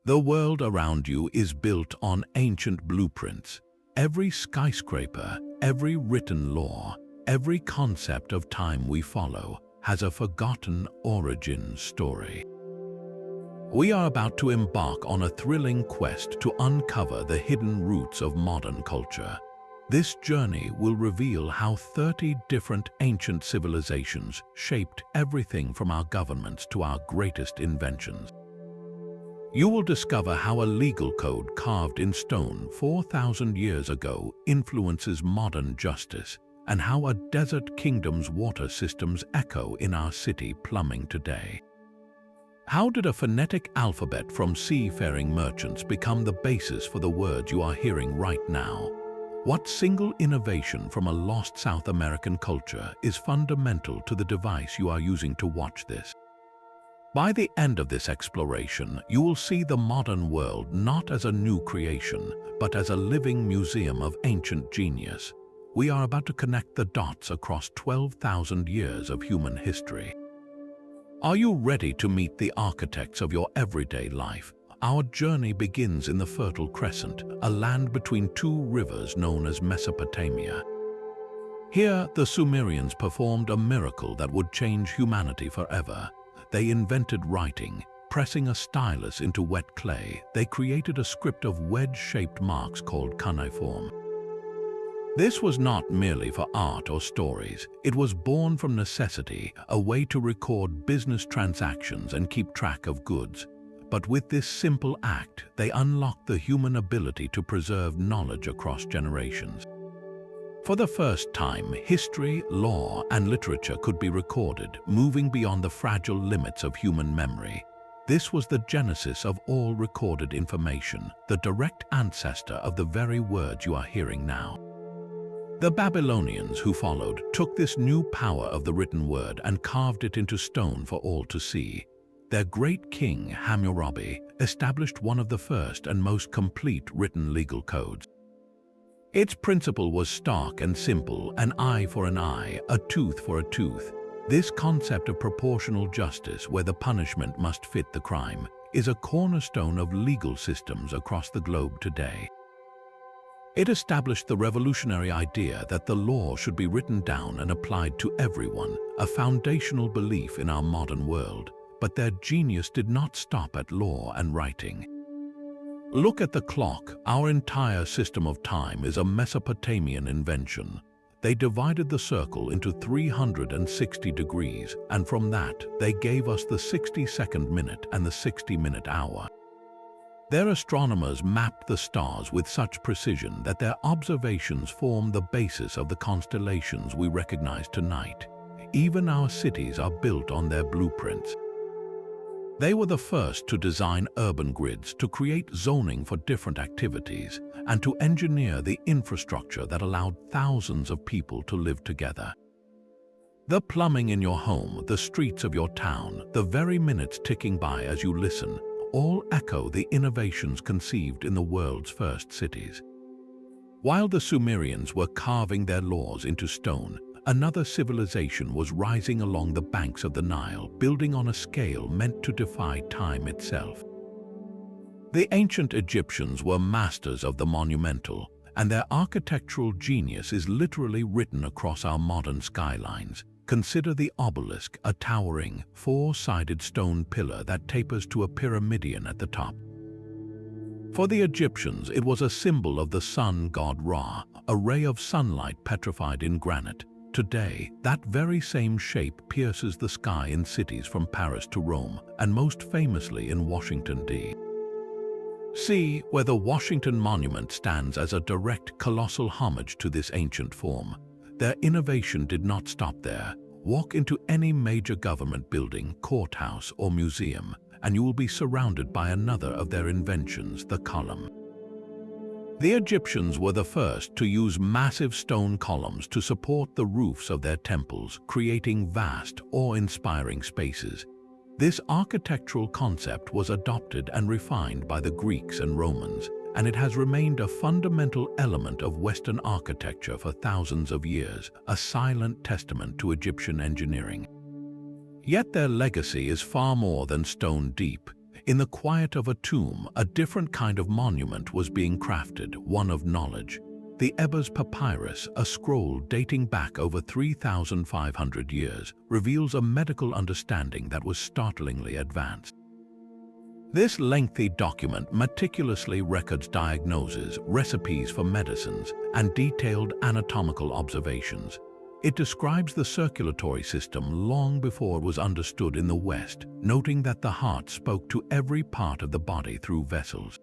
The world around you is built on ancient blueprints. Every skyscraper, every written law, every concept of time we follow has a forgotten origin story. We are about to embark on a thrilling quest to uncover the hidden roots of modern culture. This journey will reveal how 30 different ancient civilizations shaped everything from our governments to our greatest inventions. You will discover how a legal code carved in stone 4,000 years ago influences modern justice, and how a desert kingdom's water systems echo in our city plumbing today. How did a phonetic alphabet from seafaring merchants become the basis for the words you are hearing right now? What single innovation from a lost South American culture is fundamental to the device you are using to watch this? By the end of this exploration, you will see the modern world not as a new creation, but as a living museum of ancient genius. We are about to connect the dots across 12,000 years of human history. Are you ready to meet the architects of your everyday life? Our journey begins in the Fertile Crescent, a land between two rivers known as Mesopotamia. Here, the Sumerians performed a miracle that would change humanity forever. They invented writing. Pressing a stylus into wet clay, they created a script of wedge-shaped marks called cuneiform. This was not merely for art or stories. It was born from necessity, a way to record business transactions and keep track of goods. But with this simple act, they unlocked the human ability to preserve knowledge across generations. For the first time, history, law, and literature could be recorded, moving beyond the fragile limits of human memory. This was the genesis of all recorded information, the direct ancestor of the very words you are hearing now. The Babylonians who followed took this new power of the written word and carved it into stone for all to see. Their great king, Hammurabi, established one of the first and most complete written legal codes. Its principle was stark and simple: an eye for an eye, a tooth for a tooth. This concept of proportional justice, where the punishment must fit the crime, is a cornerstone of legal systems across the globe today. It established the revolutionary idea that the law should be written down and applied to everyone, a foundational belief in our modern world. But their genius did not stop at law and writing. Look at the clock. Our entire system of time is a Mesopotamian invention. They divided the circle into 360 degrees, and from that, they gave us the 60-second minute and the 60-minute hour. Their astronomers mapped the stars with such precision that their observations form the basis of the constellations we recognize tonight. Even our cities are built on their blueprints. They were the first to design urban grids, to create zoning for different activities, and to engineer the infrastructure that allowed thousands of people to live together. The plumbing in your home, the streets of your town, the very minutes ticking by as you listen, all echo the innovations conceived in the world's first cities. While the Sumerians were carving their laws into stone, another civilization was rising along the banks of the Nile, building on a scale meant to defy time itself. The ancient Egyptians were masters of the monumental, and their architectural genius is literally written across our modern skylines. Consider the obelisk, a towering, four-sided stone pillar that tapers to a pyramidion at the top. For the Egyptians, it was a symbol of the sun god Ra, a ray of sunlight petrified in granite. Today, that very same shape pierces the sky in cities from Paris to Rome, and most famously in Washington, D.C., where the Washington Monument stands as a direct, colossal homage to this ancient form. Their innovation did not stop there. Walk into any major government building, courthouse, or museum, and you will be surrounded by another of their inventions, the column. The Egyptians were the first to use massive stone columns to support the roofs of their temples, creating vast, awe-inspiring spaces. This architectural concept was adopted and refined by the Greeks and Romans, and it has remained a fundamental element of Western architecture for thousands of years, a silent testament to Egyptian engineering. Yet their legacy is far more than stone deep. In the quiet of a tomb, a different kind of monument was being crafted, one of knowledge. The Ebers Papyrus, a scroll dating back over 3,500 years, reveals a medical understanding that was startlingly advanced. This lengthy document meticulously records diagnoses, recipes for medicines, and detailed anatomical observations. It describes the circulatory system long before it was understood in the West, noting that the heart spoke to every part of the body through vessels.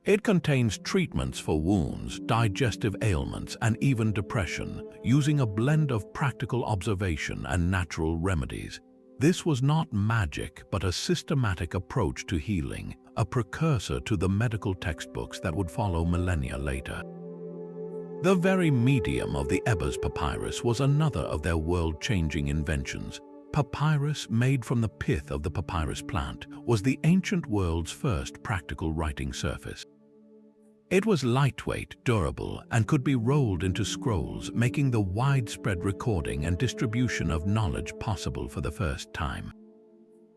It contains treatments for wounds, digestive ailments, and even depression, using a blend of practical observation and natural remedies. This was not magic, but a systematic approach to healing, a precursor to the medical textbooks that would follow millennia later. The very medium of the Ebers Papyrus was another of their world-changing inventions. Papyrus, made from the pith of the papyrus plant, was the ancient world's first practical writing surface. It was lightweight, durable, and could be rolled into scrolls, making the widespread recording and distribution of knowledge possible for the first time.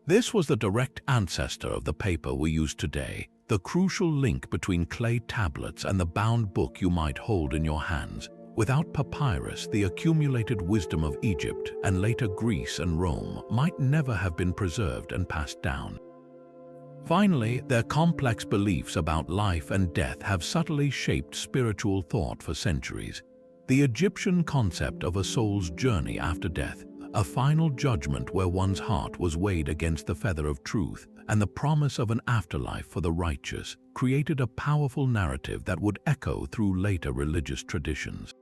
This was the direct ancestor of the paper we use today, the crucial link between clay tablets and the bound book you might hold in your hands. Without papyrus, the accumulated wisdom of Egypt and later Greece and Rome might never have been preserved and passed down. Finally, their complex beliefs about life and death have subtly shaped spiritual thought for centuries. The Egyptian concept of a soul's journey after death, a final judgment where one's heart was weighed against the feather of truth, and the promise of an afterlife for the righteous, created a powerful narrative that would echo through later religious traditions.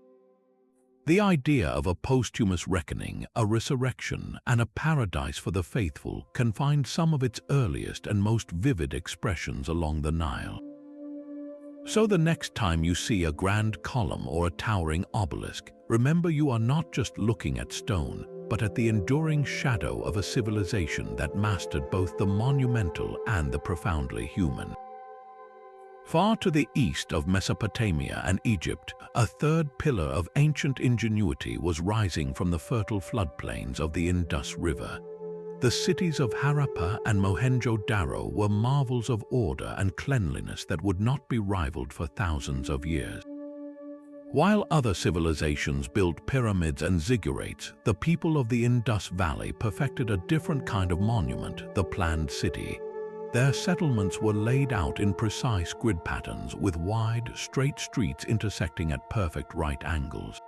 The idea of a posthumous reckoning, a resurrection, and a paradise for the faithful can find some of its earliest and most vivid expressions along the Nile. So the next time you see a grand column or a towering obelisk, remember you are not just looking at stone, but at the enduring shadow of a civilization that mastered both the monumental and the profoundly human. Far to the east of Mesopotamia and Egypt, a third pillar of ancient ingenuity was rising from the fertile floodplains of the Indus River. The cities of Harappa and Mohenjo-Daro were marvels of order and cleanliness that would not be rivaled for thousands of years. While other civilizations built pyramids and ziggurats, the people of the Indus Valley perfected a different kind of monument, the planned city. Their settlements were laid out in precise grid patterns with wide, straight streets intersecting at perfect right angles.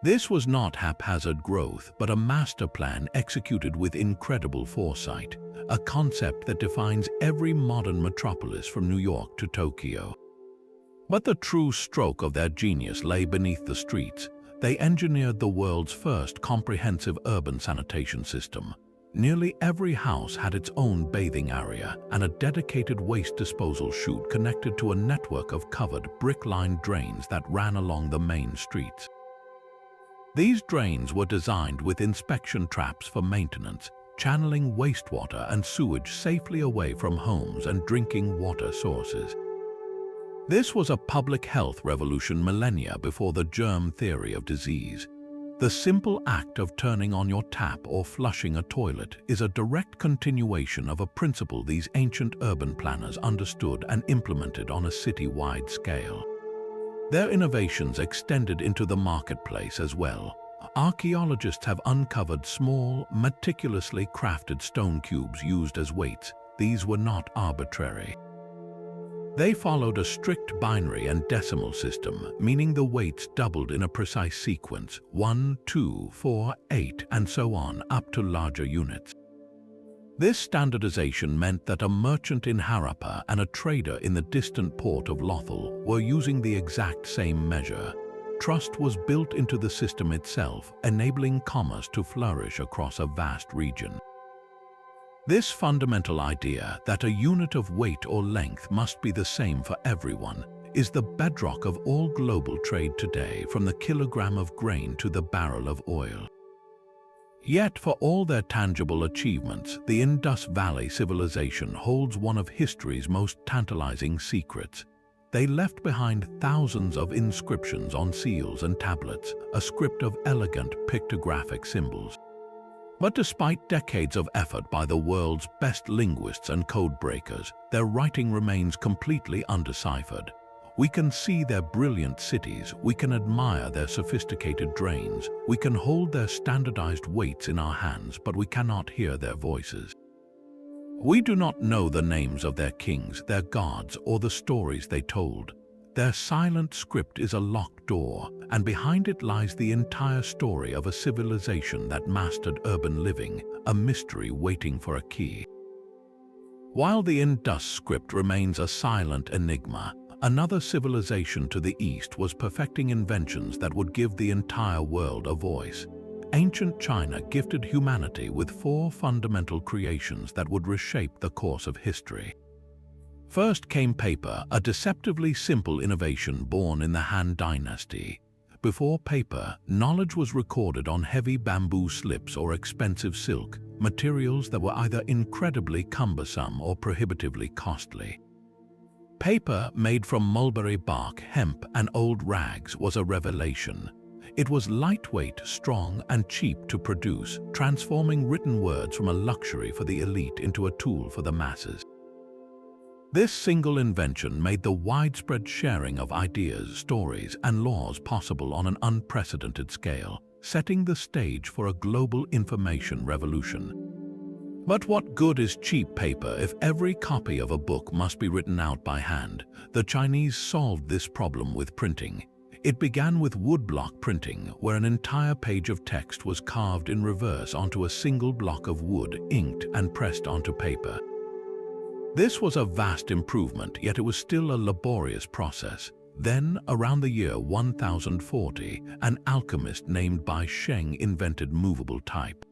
This was not haphazard growth, but a master plan executed with incredible foresight, a concept that defines every modern metropolis from New York to Tokyo. But the true stroke of their genius lay beneath the streets. They engineered the world's first comprehensive urban sanitation system. Nearly every house had its own bathing area and a dedicated waste disposal chute connected to a network of covered, brick-lined drains that ran along the main streets. These drains were designed with inspection traps for maintenance, channeling wastewater and sewage safely away from homes and drinking water sources. This was a public health revolution millennia before the germ theory of disease. The simple act of turning on your tap or flushing a toilet is a direct continuation of a principle these ancient urban planners understood and implemented on a city-wide scale. Their innovations extended into the marketplace as well. Archaeologists have uncovered small, meticulously crafted stone cubes used as weights. These were not arbitrary. They followed a strict binary and decimal system, meaning the weights doubled in a precise sequence, 1, 2, 4, 8, and so on, up to larger units. This standardization meant that a merchant in Harappa and a trader in the distant port of Lothal were using the exact same measure. Trust was built into the system itself, enabling commerce to flourish across a vast region. This fundamental idea that a unit of weight or length must be the same for everyone is the bedrock of all global trade today, from the kilogram of grain to the barrel of oil. Yet, for all their tangible achievements, the Indus Valley civilization holds one of history's most tantalizing secrets. They left behind thousands of inscriptions on seals and tablets, a script of elegant pictographic symbols. But despite decades of effort by the world's best linguists and code breakers, their writing remains completely undeciphered. We can see their brilliant cities, we can admire their sophisticated drains, we can hold their standardized weights in our hands, but we cannot hear their voices. We do not know the names of their kings, their gods, or the stories they told. Their silent script is a locked door, and behind it lies the entire story of a civilization that mastered urban living, a mystery waiting for a key. While the Indus script remains a silent enigma, another civilization to the east was perfecting inventions that would give the entire world a voice. Ancient China gifted humanity with 4 fundamental creations that would reshape the course of history. First came paper, a deceptively simple innovation born in the Han Dynasty. Before paper, knowledge was recorded on heavy bamboo slips or expensive silk, materials that were either incredibly cumbersome or prohibitively costly. Paper made from mulberry bark, hemp, and old rags was a revelation. It was lightweight, strong, and cheap to produce, transforming written words from a luxury for the elite into a tool for the masses. This single invention made the widespread sharing of ideas, stories, and laws possible on an unprecedented scale, setting the stage for a global information revolution. But what good is cheap paper if every copy of a book must be written out by hand? The Chinese solved this problem with printing. It began with woodblock printing, where an entire page of text was carved in reverse onto a single block of wood, inked, and pressed onto paper. This was a vast improvement, yet it was still a laborious process. Then, around the year 1040, an alchemist named Bai Sheng invented movable type.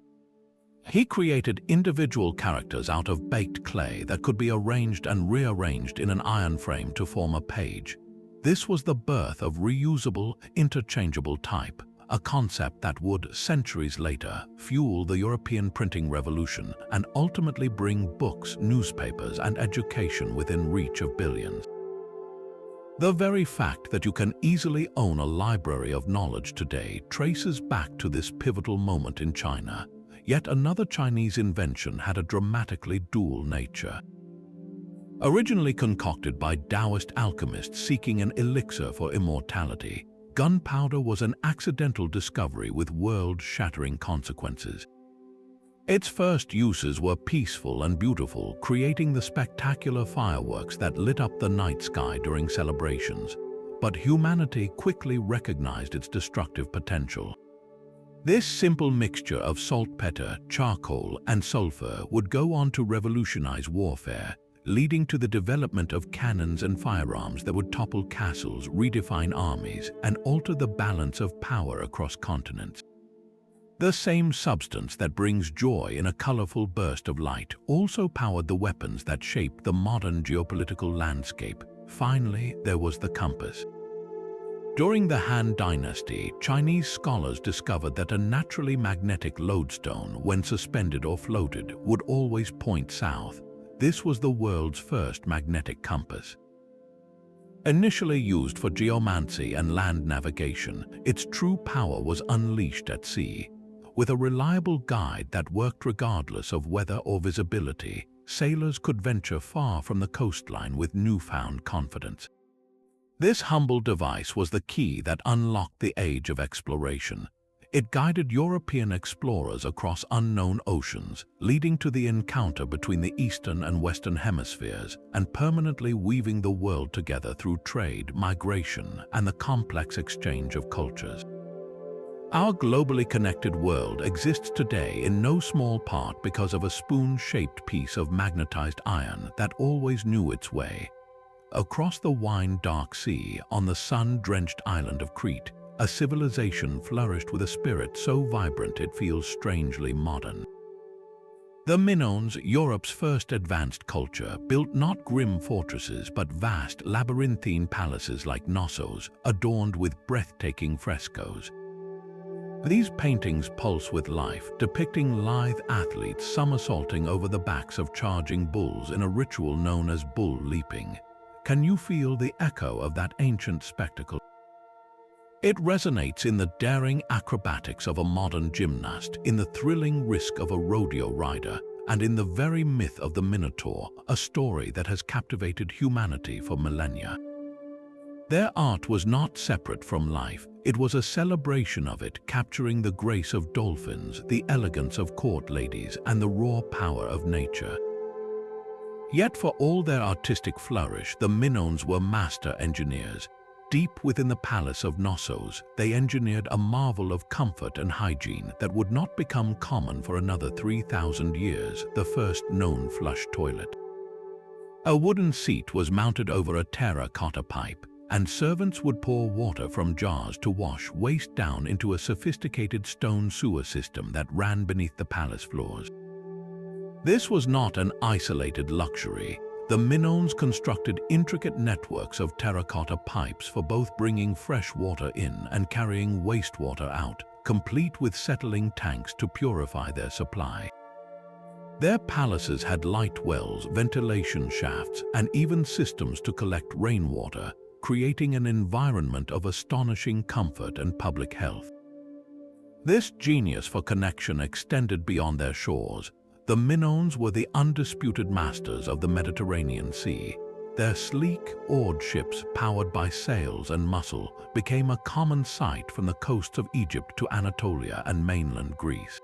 He created individual characters out of baked clay that could be arranged and rearranged in an iron frame to form a page. This was the birth of reusable, interchangeable type, a concept that would, centuries later, fuel the European printing revolution and ultimately bring books, newspapers, and education within reach of billions. The very fact that you can easily own a library of knowledge today traces back to this pivotal moment in China. Yet another Chinese invention had a dramatically dual nature. Originally concocted by Taoist alchemists seeking an elixir for immortality, gunpowder was an accidental discovery with world-shattering consequences. Its first uses were peaceful and beautiful, creating the spectacular fireworks that lit up the night sky during celebrations. But humanity quickly recognized its destructive potential. This simple mixture of saltpeter, charcoal, and sulfur would go on to revolutionize warfare, leading to the development of cannons and firearms that would topple castles, redefine armies, and alter the balance of power across continents. The same substance that brings joy in a colorful burst of light also powered the weapons that shaped the modern geopolitical landscape. Finally, there was the compass. During the Han Dynasty, Chinese scholars discovered that a naturally magnetic lodestone, when suspended or floated, would always point south. This was the world's first magnetic compass. Initially used for geomancy and land navigation, its true power was unleashed at sea. With a reliable guide that worked regardless of weather or visibility, sailors could venture far from the coastline with newfound confidence. This humble device was the key that unlocked the age of exploration. It guided European explorers across unknown oceans, leading to the encounter between the Eastern and Western hemispheres and permanently weaving the world together through trade, migration, and the complex exchange of cultures. Our globally connected world exists today in no small part because of a spoon-shaped piece of magnetized iron that always knew its way. Across the wine-dark sea, on the sun-drenched island of Crete, a civilization flourished with a spirit so vibrant it feels strangely modern. The Minoans, Europe's first advanced culture, built not grim fortresses but vast labyrinthine palaces like Knossos, adorned with breathtaking frescoes. These paintings pulse with life, depicting lithe athletes somersaulting over the backs of charging bulls in a ritual known as bull leaping. Can you feel the echo of that ancient spectacle? It resonates in the daring acrobatics of a modern gymnast, in the thrilling risk of a rodeo rider, and in the very myth of the Minotaur, a story that has captivated humanity for millennia. Their art was not separate from life. It was a celebration of it, capturing the grace of dolphins, the elegance of court ladies, and the raw power of nature. Yet for all their artistic flourish, the Minoans were master engineers. Deep within the palace of Knossos, they engineered a marvel of comfort and hygiene that would not become common for another 3,000 years, the first known flush toilet. A wooden seat was mounted over a terracotta pipe, and servants would pour water from jars to wash waste down into a sophisticated stone sewer system that ran beneath the palace floors. This was not an isolated luxury. The Minoans constructed intricate networks of terracotta pipes for both bringing fresh water in and carrying wastewater out, complete with settling tanks to purify their supply. Their palaces had light wells, ventilation shafts, and even systems to collect rainwater, creating an environment of astonishing comfort and public health. This genius for connection extended beyond their shores. The Minoans were the undisputed masters of the Mediterranean Sea. Their sleek, oared ships, powered by sails and muscle, became a common sight from the coasts of Egypt to Anatolia and mainland Greece.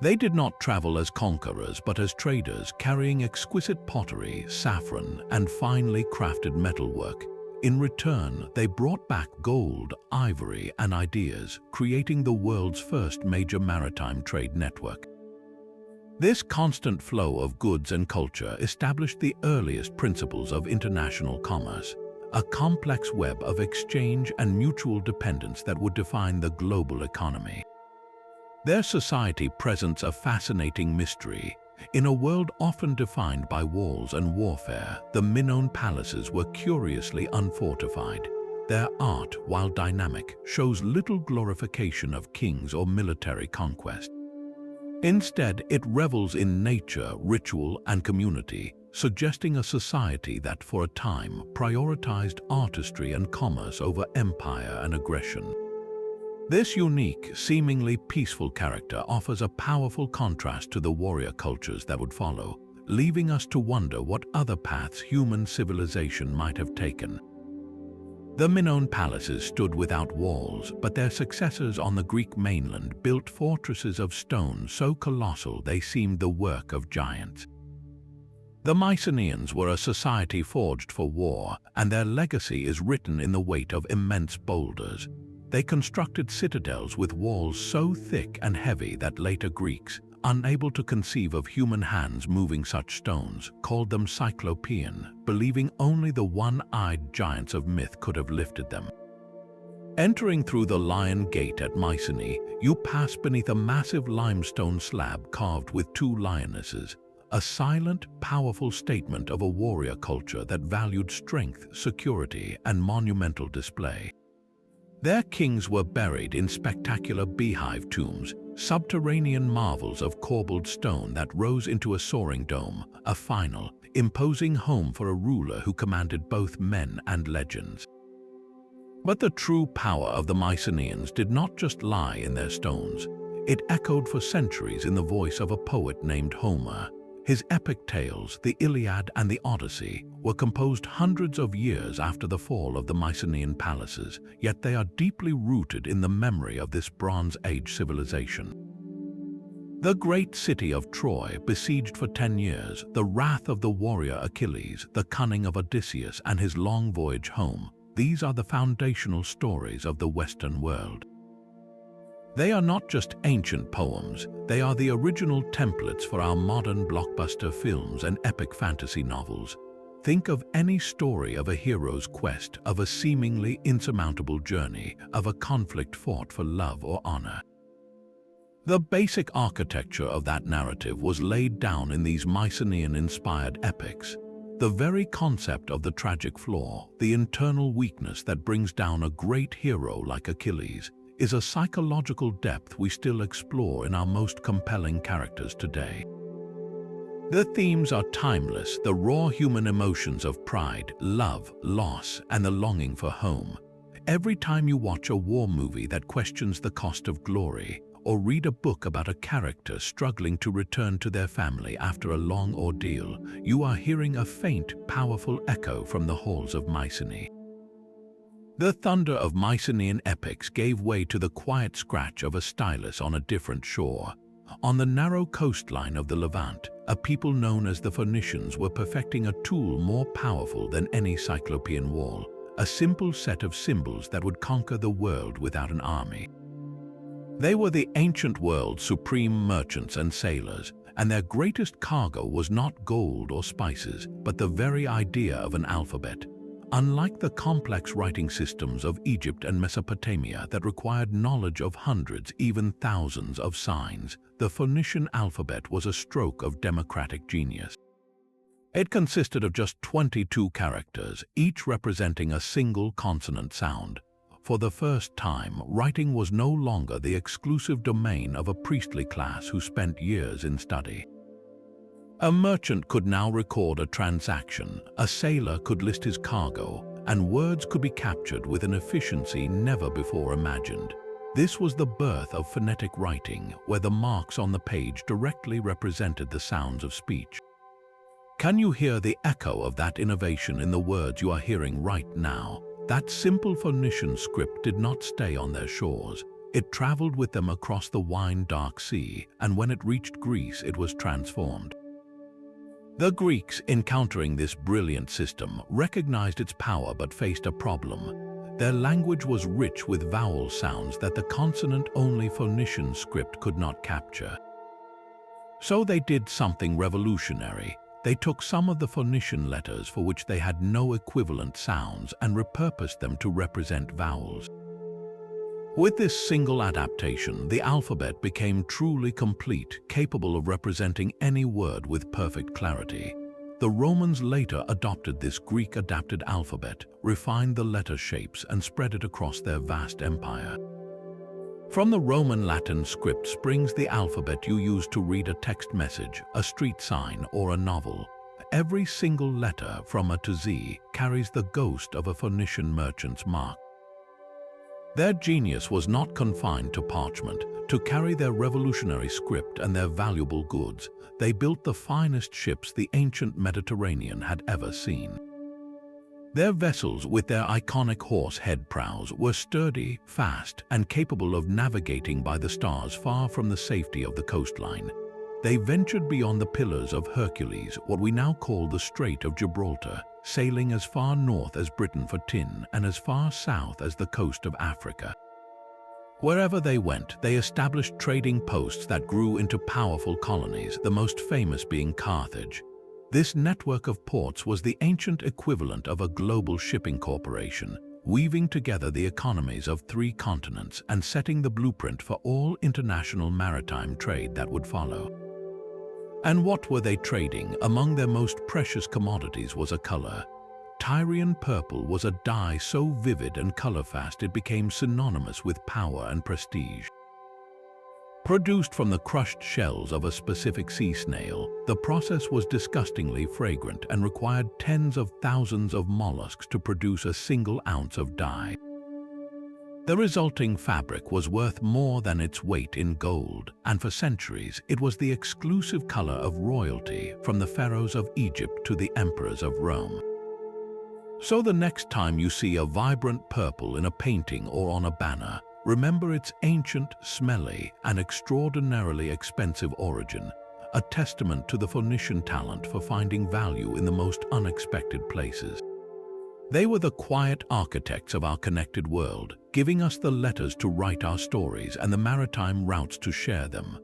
They did not travel as conquerors, but as traders, carrying exquisite pottery, saffron, and finely crafted metalwork. In return, they brought back gold, ivory, and ideas, creating the world's first major maritime trade network. This constant flow of goods and culture established the earliest principles of international commerce, a complex web of exchange and mutual dependence that would define the global economy. Their society presents a fascinating mystery. In a world often defined by walls and warfare, the Minoan palaces were curiously unfortified. Their art, while dynamic, shows little glorification of kings or military conquest. Instead, it revels in nature, ritual, and community, suggesting a society that for a time prioritized artistry and commerce over empire and aggression. This unique, seemingly peaceful character offers a powerful contrast to the warrior cultures that would follow, leaving us to wonder what other paths human civilization might have taken. The Minoan palaces stood without walls, but their successors on the Greek mainland built fortresses of stone so colossal they seemed the work of giants. The Mycenaeans were a society forged for war, and their legacy is written in the weight of immense boulders. They constructed citadels with walls so thick and heavy that later Greeks, unable to conceive of human hands moving such stones, called them Cyclopean, believing only the one-eyed giants of myth could have lifted them. Entering through the Lion Gate at Mycenae, you pass beneath a massive limestone slab carved with two lionesses, a silent, powerful statement of a warrior culture that valued strength, security, and monumental display. Their kings were buried in spectacular beehive tombs, subterranean marvels of corbelled stone that rose into a soaring dome, a final, imposing home for a ruler who commanded both men and legends. But the true power of the Mycenaeans did not just lie in their stones. It echoed for centuries in the voice of a poet named Homer. His epic tales, the Iliad and the Odyssey, were composed hundreds of years after the fall of the Mycenaean palaces, yet they are deeply rooted in the memory of this Bronze Age civilization. The great city of Troy, besieged for 10 years, the wrath of the warrior Achilles, the cunning of Odysseus, and his long voyage home, these are the foundational stories of the Western world. They are not just ancient poems, they are the original templates for our modern blockbuster films and epic fantasy novels. Think of any story of a hero's quest, of a seemingly insurmountable journey, of a conflict fought for love or honor. The basic architecture of that narrative was laid down in these Mycenaean-inspired epics. The very concept of the tragic flaw, the internal weakness that brings down a great hero like Achilles, is a psychological depth we still explore in our most compelling characters today. The themes are timeless, the raw human emotions of pride, love, loss, and the longing for home. Every time you watch a war movie that questions the cost of glory, or read a book about a character struggling to return to their family after a long ordeal, you are hearing a faint, powerful echo from the halls of Mycenae. The thunder of Mycenaean epics gave way to the quiet scratch of a stylus on a different shore. On the narrow coastline of the Levant, a people known as the Phoenicians were perfecting a tool more powerful than any cyclopean wall, a simple set of symbols that would conquer the world without an army. They were the ancient world's supreme merchants and sailors, and their greatest cargo was not gold or spices, but the very idea of an alphabet. Unlike the complex writing systems of Egypt and Mesopotamia that required knowledge of hundreds, even thousands of signs, the Phoenician alphabet was a stroke of democratic genius. It consisted of just 22 characters, each representing a single consonant sound. For the first time, writing was no longer the exclusive domain of a priestly class who spent years in study. A merchant could now record a transaction, a sailor could list his cargo, and words could be captured with an efficiency never before imagined. This was the birth of phonetic writing, where the marks on the page directly represented the sounds of speech. Can you hear the echo of that innovation in the words you are hearing right now? That simple Phoenician script did not stay on their shores. It traveled with them across the wine-dark sea, and when it reached Greece, it was transformed. The Greeks, encountering this brilliant system, recognized its power but faced a problem. Their language was rich with vowel sounds that the consonant-only Phoenician script could not capture. So they did something revolutionary. They took some of the Phoenician letters for which they had no equivalent sounds and repurposed them to represent vowels. With this single adaptation, the alphabet became truly complete, capable of representing any word with perfect clarity. The Romans later adopted this Greek-adapted alphabet, refined the letter shapes, and spread it across their vast empire. From the Roman Latin script springs the alphabet you use to read a text message, a street sign, or a novel. Every single letter, from A to Z, carries the ghost of a Phoenician merchant's mark. Their genius was not confined to parchment. To carry their revolutionary script and their valuable goods, they built the finest ships the ancient Mediterranean had ever seen. Their vessels, with their iconic horse-head prows, were sturdy, fast, and capable of navigating by the stars far from the safety of the coastline. They ventured beyond the Pillars of Hercules, what we now call the Strait of Gibraltar, sailing as far north as Britain for tin and as far south as the coast of Africa. Wherever they went, they established trading posts that grew into powerful colonies, the most famous being Carthage. This network of ports was the ancient equivalent of a global shipping corporation, weaving together the economies of 3 continents and setting the blueprint for all international maritime trade that would follow. And what were they trading? Among their most precious commodities was a color. Tyrian purple was a dye so vivid and color-fast it became synonymous with power and prestige. Produced from the crushed shells of a specific sea snail, the process was disgustingly fragrant and required tens of thousands of mollusks to produce a single ounce of dye. The resulting fabric was worth more than its weight in gold, and for centuries it was the exclusive color of royalty, from the pharaohs of Egypt to the emperors of Rome. So the next time you see a vibrant purple in a painting or on a banner, remember its ancient, smelly, and extraordinarily expensive origin, a testament to the Phoenician talent for finding value in the most unexpected places. They were the quiet architects of our connected world, giving us the letters to write our stories and the maritime routes to share them.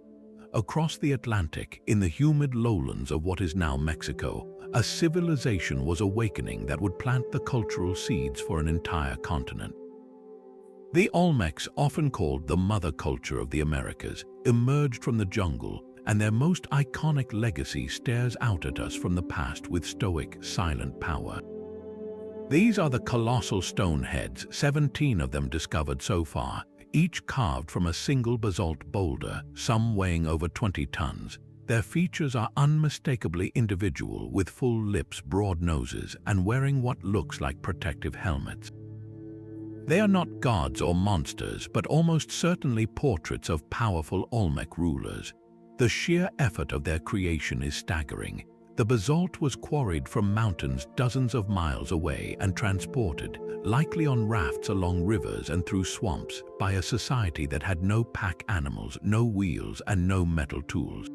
Across the Atlantic, in the humid lowlands of what is now Mexico, a civilization was awakening that would plant the cultural seeds for an entire continent. The Olmecs, often called the mother culture of the Americas, emerged from the jungle, and their most iconic legacy stares out at us from the past with stoic, silent power. These are the colossal stone heads, 17 of them discovered so far, each carved from a single basalt boulder, some weighing over 20 tons. Their features are unmistakably individual, with full lips, broad noses, and wearing what looks like protective helmets. They are not gods or monsters, but almost certainly portraits of powerful Olmec rulers. The sheer effort of their creation is staggering. The basalt was quarried from mountains dozens of miles away and transported, likely on rafts along rivers and through swamps, by a society that had no pack animals, no wheels, and no metal tools.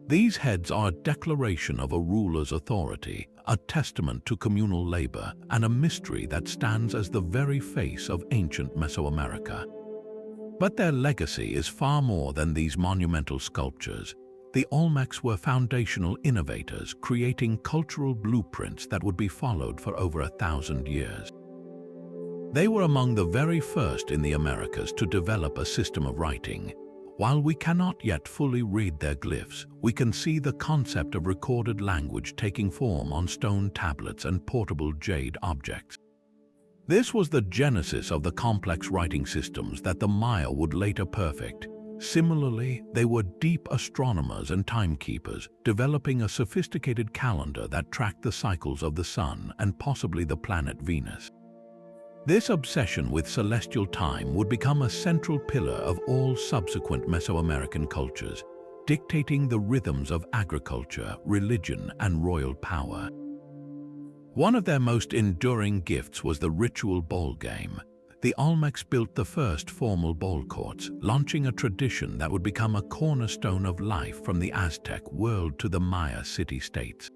These heads are a declaration of a ruler's authority, a testament to communal labor, and a mystery that stands as the very face of ancient Mesoamerica. But their legacy is far more than these monumental sculptures. The Olmecs were foundational innovators, creating cultural blueprints that would be followed for over 1,000 years. They were among the very first in the Americas to develop a system of writing. While we cannot yet fully read their glyphs, we can see the concept of recorded language taking form on stone tablets and portable jade objects. This was the genesis of the complex writing systems that the Maya would later perfect. Similarly, they were deep astronomers and timekeepers, developing a sophisticated calendar that tracked the cycles of the sun and possibly the planet Venus. This obsession with celestial time would become a central pillar of all subsequent Mesoamerican cultures, dictating the rhythms of agriculture, religion, and royal power. One of their most enduring gifts was the ritual bowl game. The Olmecs built the first formal bowl courts, launching a tradition that would become a cornerstone of life from the Aztec world to the Maya city-states.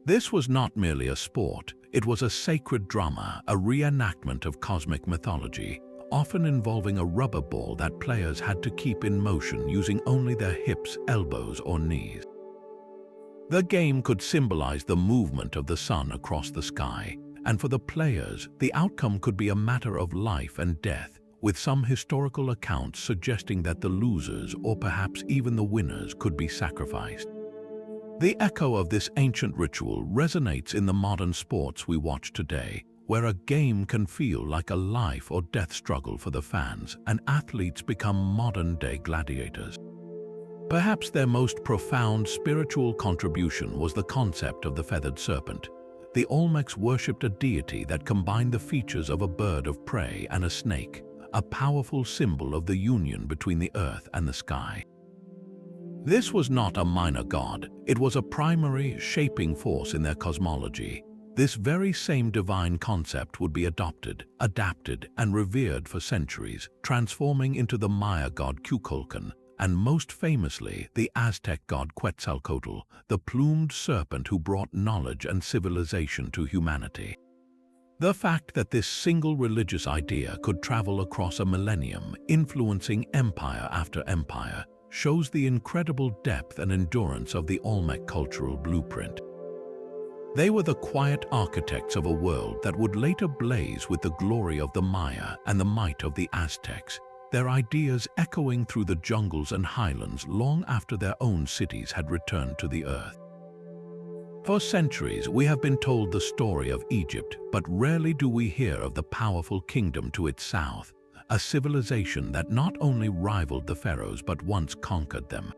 This was not merely a sport, it was a sacred drama, a reenactment of cosmic mythology, often involving a rubber ball that players had to keep in motion using only their hips, elbows, or knees. The game could symbolize the movement of the sun across the sky, and for the players, the outcome could be a matter of life and death, with some historical accounts suggesting that the losers, or perhaps even the winners, could be sacrificed. The echo of this ancient ritual resonates in the modern sports we watch today, where a game can feel like a life or death struggle for the fans, and athletes become modern-day gladiators. Perhaps their most profound spiritual contribution was the concept of the feathered serpent. The Olmecs worshipped a deity that combined the features of a bird of prey and a snake, a powerful symbol of the union between the earth and the sky. This was not a minor god, it was a primary, shaping force in their cosmology. This very same divine concept would be adopted, adapted, and revered for centuries, transforming into the Maya god Kukulkan, and most famously, the Aztec god Quetzalcoatl, the plumed serpent who brought knowledge and civilization to humanity. The fact that this single religious idea could travel across a millennium, influencing empire after empire, shows the incredible depth and endurance of the Olmec cultural blueprint. They were the quiet architects of a world that would later blaze with the glory of the Maya and the might of the Aztecs, their ideas echoing through the jungles and highlands long after their own cities had returned to the earth. For centuries, we have been told the story of Egypt, but rarely do we hear of the powerful kingdom to its south, a civilization that not only rivaled the pharaohs but once conquered them.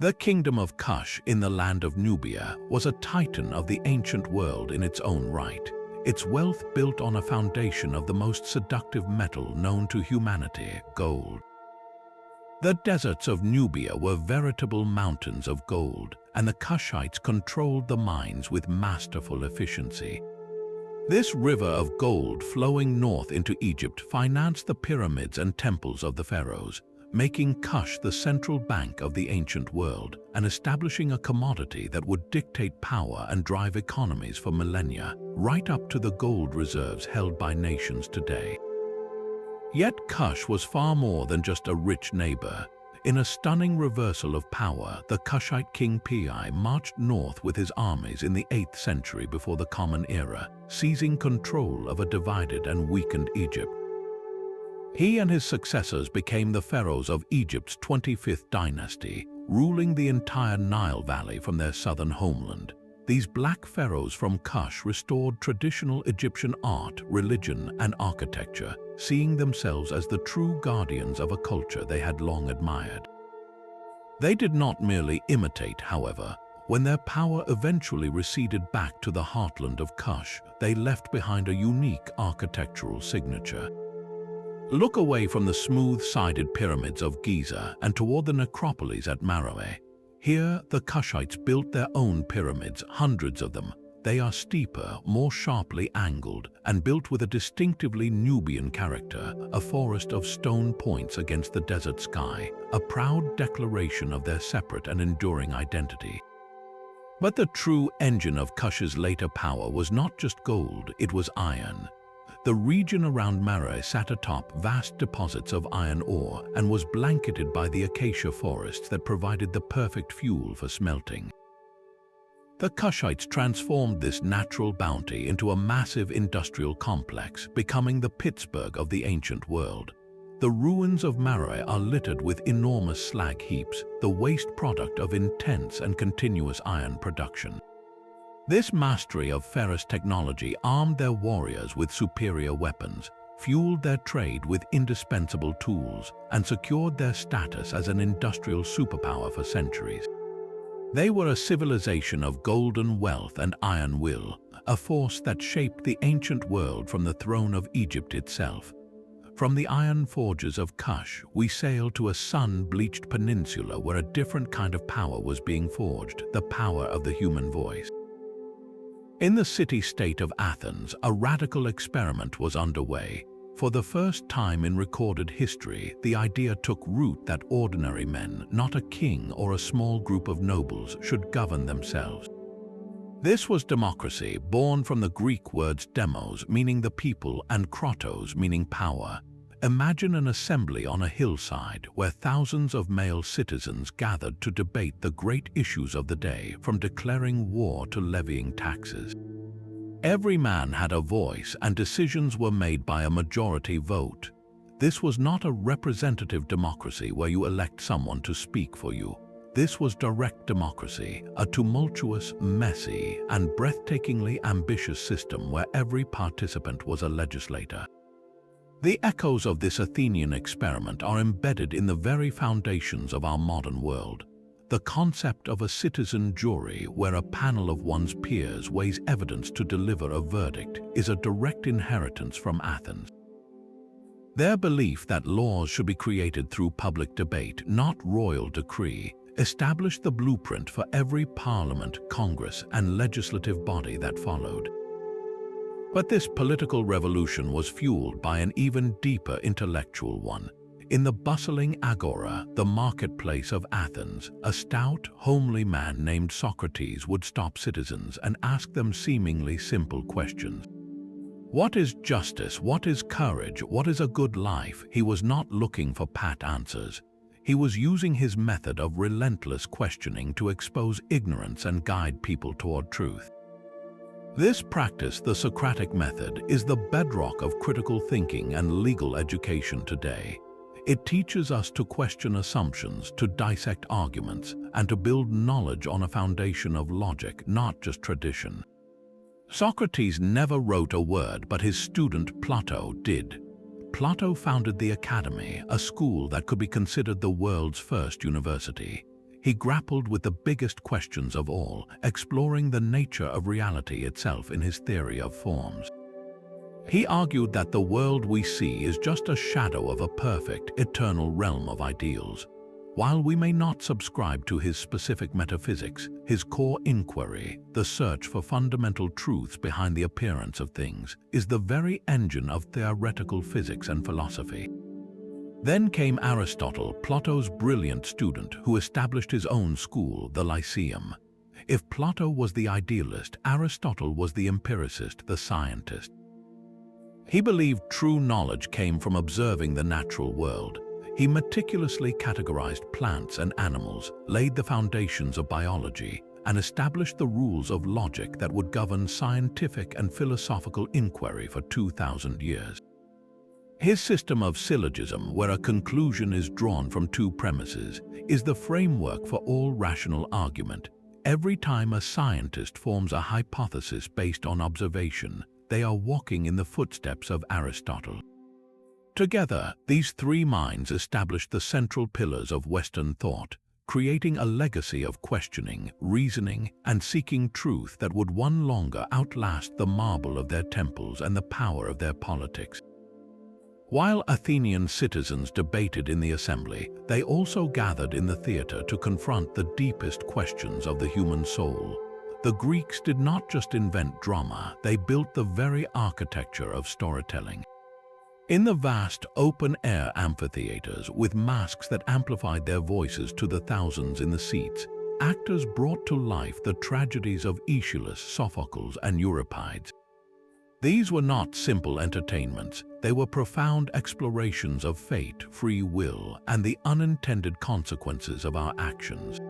The kingdom of Kush in the land of Nubia was a titan of the ancient world in its own right, its wealth built on a foundation of the most seductive metal known to humanity, gold. The deserts of Nubia were veritable mountains of gold, and the Kushites controlled the mines with masterful efficiency. This river of gold flowing north into Egypt financed the pyramids and temples of the pharaohs, making Kush the central bank of the ancient world and establishing a commodity that would dictate power and drive economies for millennia, right up to the gold reserves held by nations today. Yet Kush was far more than just a rich neighbor. In a stunning reversal of power, the Kushite king Pi marched north with his armies in the 8th century before the Common Era, seizing control of a divided and weakened Egypt. He and his successors became the pharaohs of Egypt's 25th dynasty, ruling the entire Nile Valley from their southern homeland. These black pharaohs from Kush restored traditional Egyptian art, religion, and architecture, seeing themselves as the true guardians of a culture they had long admired. They did not merely imitate, however. when their power eventually receded back to the heartland of Kush, they left behind a unique architectural signature. Look away from the smooth-sided pyramids of Giza and toward the necropolis at Meroe. Here, the Kushites built their own pyramids, hundreds of them. They are steeper, more sharply angled, and built with a distinctively Nubian character, a forest of stone points against the desert sky, a proud declaration of their separate and enduring identity. But the true engine of Kush's later power was not just gold, it was iron. The region around Meroe sat atop vast deposits of iron ore and was blanketed by the acacia forests that provided the perfect fuel for smelting. The Kushites transformed this natural bounty into a massive industrial complex, becoming the Pittsburgh of the ancient world. The ruins of Meroe are littered with enormous slag heaps, the waste product of intense and continuous iron production. This mastery of ferrous technology armed their warriors with superior weapons, fueled their trade with indispensable tools, and secured their status as an industrial superpower for centuries. They were a civilization of golden wealth and iron will, a force that shaped the ancient world from the throne of Egypt itself. From the iron forges of Kush, we sail to a sun-bleached peninsula where a different kind of power was being forged, the power of the human voice. In the city-state of Athens, a radical experiment was underway. For the first time in recorded history, the idea took root that ordinary men, not a king or a small group of nobles, should govern themselves. This was democracy, born from the Greek words demos, meaning the people, and kratos, meaning power. Imagine an assembly on a hillside where thousands of male citizens gathered to debate the great issues of the day, from declaring war to levying taxes. Every man had a voice, and decisions were made by a majority vote. This was not a representative democracy where you elect someone to speak for you. This was direct democracy, a tumultuous, messy, and breathtakingly ambitious system where every participant was a legislator. The echoes of this Athenian experiment are embedded in the very foundations of our modern world. The concept of a citizen jury, where a panel of one's peers weighs evidence to deliver a verdict, is a direct inheritance from Athens. Their belief that laws should be created through public debate, not royal decree, established the blueprint for every parliament, congress, and legislative body that followed. But this political revolution was fueled by an even deeper intellectual one. In the bustling agora, the marketplace of Athens, a stout, homely man named Socrates would stop citizens and ask them seemingly simple questions. What is justice? What is courage? What is a good life? He was not looking for pat answers. He was using his method of relentless questioning to expose ignorance and guide people toward truth. This practice, the Socratic method, is the bedrock of critical thinking and legal education today. It teaches us to question assumptions, to dissect arguments, and to build knowledge on a foundation of logic, not just tradition. Socrates never wrote a word, but his student Plato did. Plato founded the Academy, a school that could be considered the world's first university. He grappled with the biggest questions of all, exploring the nature of reality itself in his theory of forms. He argued that the world we see is just a shadow of a perfect, eternal realm of ideals. While we may not subscribe to his specific metaphysics, his core inquiry, the search for fundamental truths behind the appearance of things, is the very engine of theoretical physics and philosophy. Then came Aristotle, Plato's brilliant student, who established his own school, the Lyceum. If Plato was the idealist, Aristotle was the empiricist, the scientist. He believed true knowledge came from observing the natural world. He meticulously categorized plants and animals, laid the foundations of biology, and established the rules of logic that would govern scientific and philosophical inquiry for 2,000 years. His system of syllogism, where a conclusion is drawn from two premises, is the framework for all rational argument. Every time a scientist forms a hypothesis based on observation, they are walking in the footsteps of Aristotle. Together, these three minds established the central pillars of Western thought: creating a legacy of questioning, reasoning, and seeking truth that would one longer outlast the marble of their temples and the power of their politics. While Athenian citizens debated in the assembly, they also gathered in the theater to confront the deepest questions of the human soul. The Greeks did not just invent drama, they built the very architecture of storytelling. In the vast open-air amphitheaters with masks that amplified their voices to the thousands in the seats, actors brought to life the tragedies of Aeschylus, Sophocles, and Euripides. These were not simple entertainments, they were profound explorations of fate, free will, and the unintended consequences of our actions.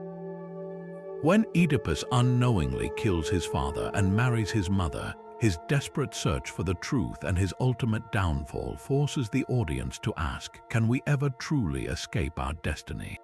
When Oedipus unknowingly kills his father and marries his mother, his desperate search for the truth and his ultimate downfall forces the audience to ask, can we ever truly escape our destiny?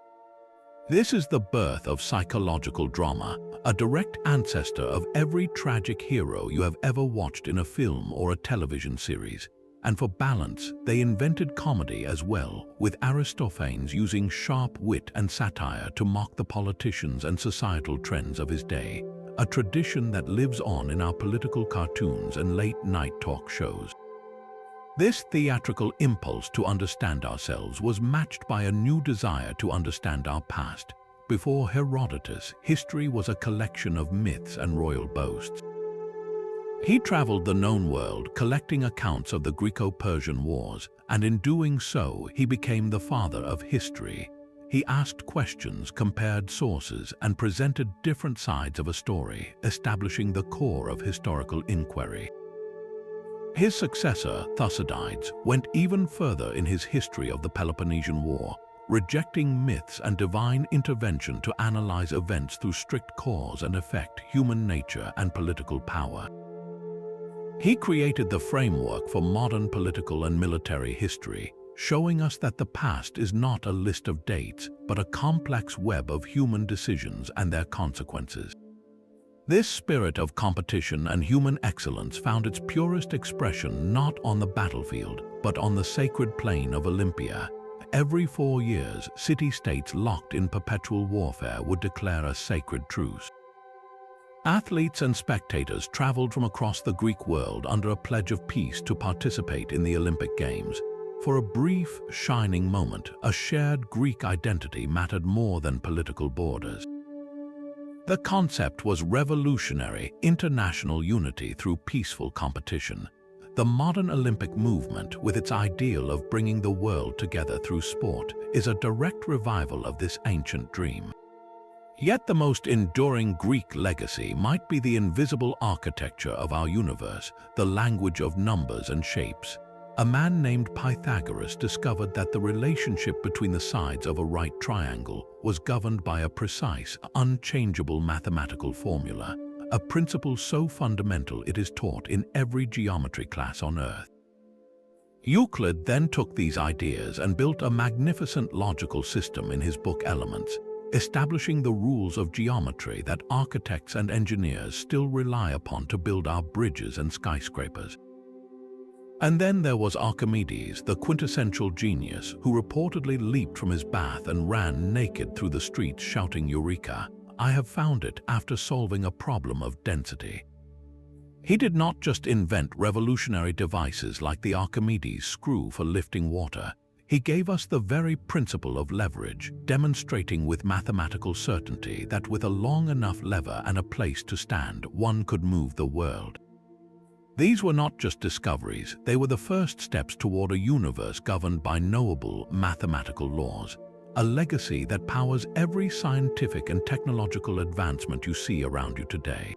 This is the birth of psychological drama, a direct ancestor of every tragic hero you have ever watched in a film or a television series. And for balance, they invented comedy as well, with Aristophanes using sharp wit and satire to mock the politicians and societal trends of his day, a tradition that lives on in our political cartoons and late-night talk shows. This theatrical impulse to understand ourselves was matched by a new desire to understand our past. Before Herodotus, history was a collection of myths and royal boasts. He traveled the known world, collecting accounts of the Greco-Persian wars, and in doing so, he became the father of history. He asked questions, compared sources, and presented different sides of a story, establishing the core of historical inquiry. His successor, Thucydides, went even further in his history of the Peloponnesian War, rejecting myths and divine intervention to analyze events through strict cause and effect, human nature, and political power. He created the framework for modern political and military history, showing us that the past is not a list of dates, but a complex web of human decisions and their consequences. This spirit of competition and human excellence found its purest expression not on the battlefield, but on the sacred plain of Olympia. Every 4 years, city-states locked in perpetual warfare would declare a sacred truce. Athletes and spectators traveled from across the Greek world under a pledge of peace to participate in the Olympic Games. For a brief, shining moment, a shared Greek identity mattered more than political borders. The concept was revolutionary, international unity through peaceful competition. The modern Olympic movement, with its ideal of bringing the world together through sport, is a direct revival of this ancient dream. Yet the most enduring Greek legacy might be the invisible architecture of our universe, the language of numbers and shapes. A man named Pythagoras discovered that the relationship between the sides of a right triangle was governed by a precise, unchangeable mathematical formula, a principle so fundamental it is taught in every geometry class on Earth. Euclid then took these ideas and built a magnificent logical system in his book Elements, establishing the rules of geometry that architects and engineers still rely upon to build our bridges and skyscrapers. And then there was Archimedes, the quintessential genius, who reportedly leaped from his bath and ran naked through the streets shouting "Eureka! I have found it," after solving a problem of density. He did not just invent revolutionary devices like the Archimedes screw for lifting water. He gave us the very principle of leverage, demonstrating with mathematical certainty that with a long enough lever and a place to stand, one could move the world. These were not just discoveries, they were the first steps toward a universe governed by knowable mathematical laws, a legacy that powers every scientific and technological advancement you see around you today.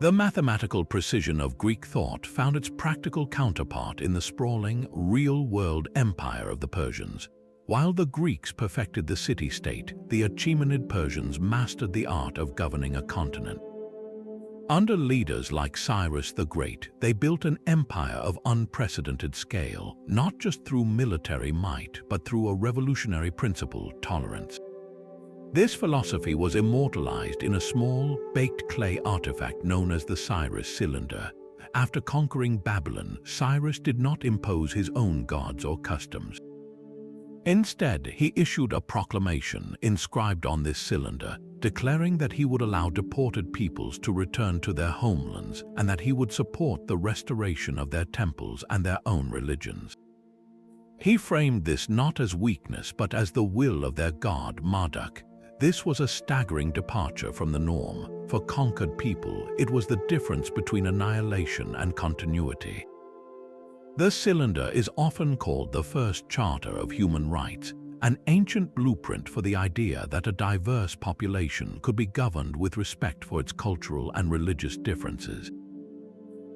The mathematical precision of Greek thought found its practical counterpart in the sprawling, real-world empire of the Persians. While the Greeks perfected the city-state, the Achaemenid Persians mastered the art of governing a continent. Under leaders like Cyrus the Great, they built an empire of unprecedented scale, not just through military might, but through a revolutionary principle, tolerance. This philosophy was immortalized in a small, baked clay artifact known as the Cyrus cylinder. After conquering Babylon, Cyrus did not impose his own gods or customs. Instead, he issued a proclamation inscribed on this cylinder, declaring that he would allow deported peoples to return to their homelands and that he would support the restoration of their temples and their own religions. He framed this not as weakness but as the will of their god Marduk. This was a staggering departure from the norm. For conquered people, it was the difference between annihilation and continuity. The cylinder is often called the first charter of human rights, an ancient blueprint for the idea that a diverse population could be governed with respect for its cultural and religious differences.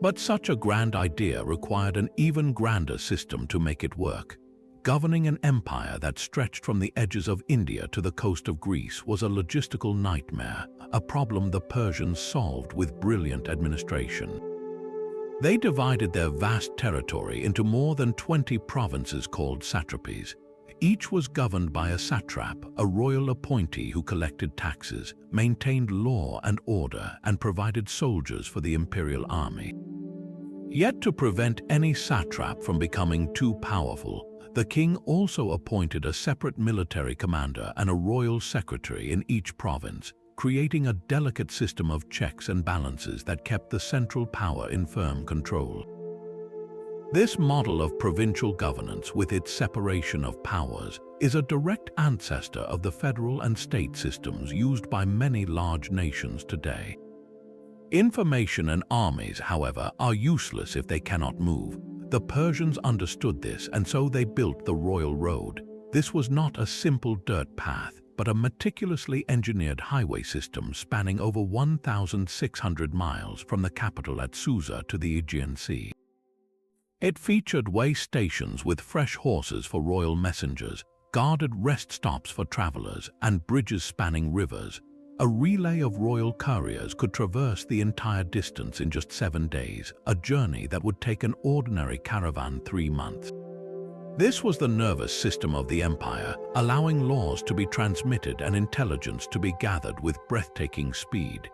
But such a grand idea required an even grander system to make it work. Governing an empire that stretched from the edges of India to the coast of Greece was a logistical nightmare, a problem the Persians solved with brilliant administration. They divided their vast territory into more than 20 provinces called satrapies. Each was governed by a satrap, a royal appointee who collected taxes, maintained law and order, and provided soldiers for the imperial army. Yet to prevent any satrap from becoming too powerful, the king also appointed a separate military commander and a royal secretary in each province, creating a delicate system of checks and balances that kept the central power in firm control. This model of provincial governance, with its separation of powers, is a direct ancestor of the federal and state systems used by many large nations today. Information and armies, however, are useless if they cannot move. The Persians understood this, and so they built the royal road. This was not a simple dirt path, but a meticulously engineered highway system spanning over 1,600 miles from the capital at Susa to the Aegean Sea. It featured way stations with fresh horses for royal messengers, guarded rest stops for travelers, and bridges spanning rivers. A relay of royal couriers could traverse the entire distance in just 7 days, a journey that would take an ordinary caravan 3 months. This was the nervous system of the empire, allowing laws to be transmitted and intelligence to be gathered with breathtaking speed.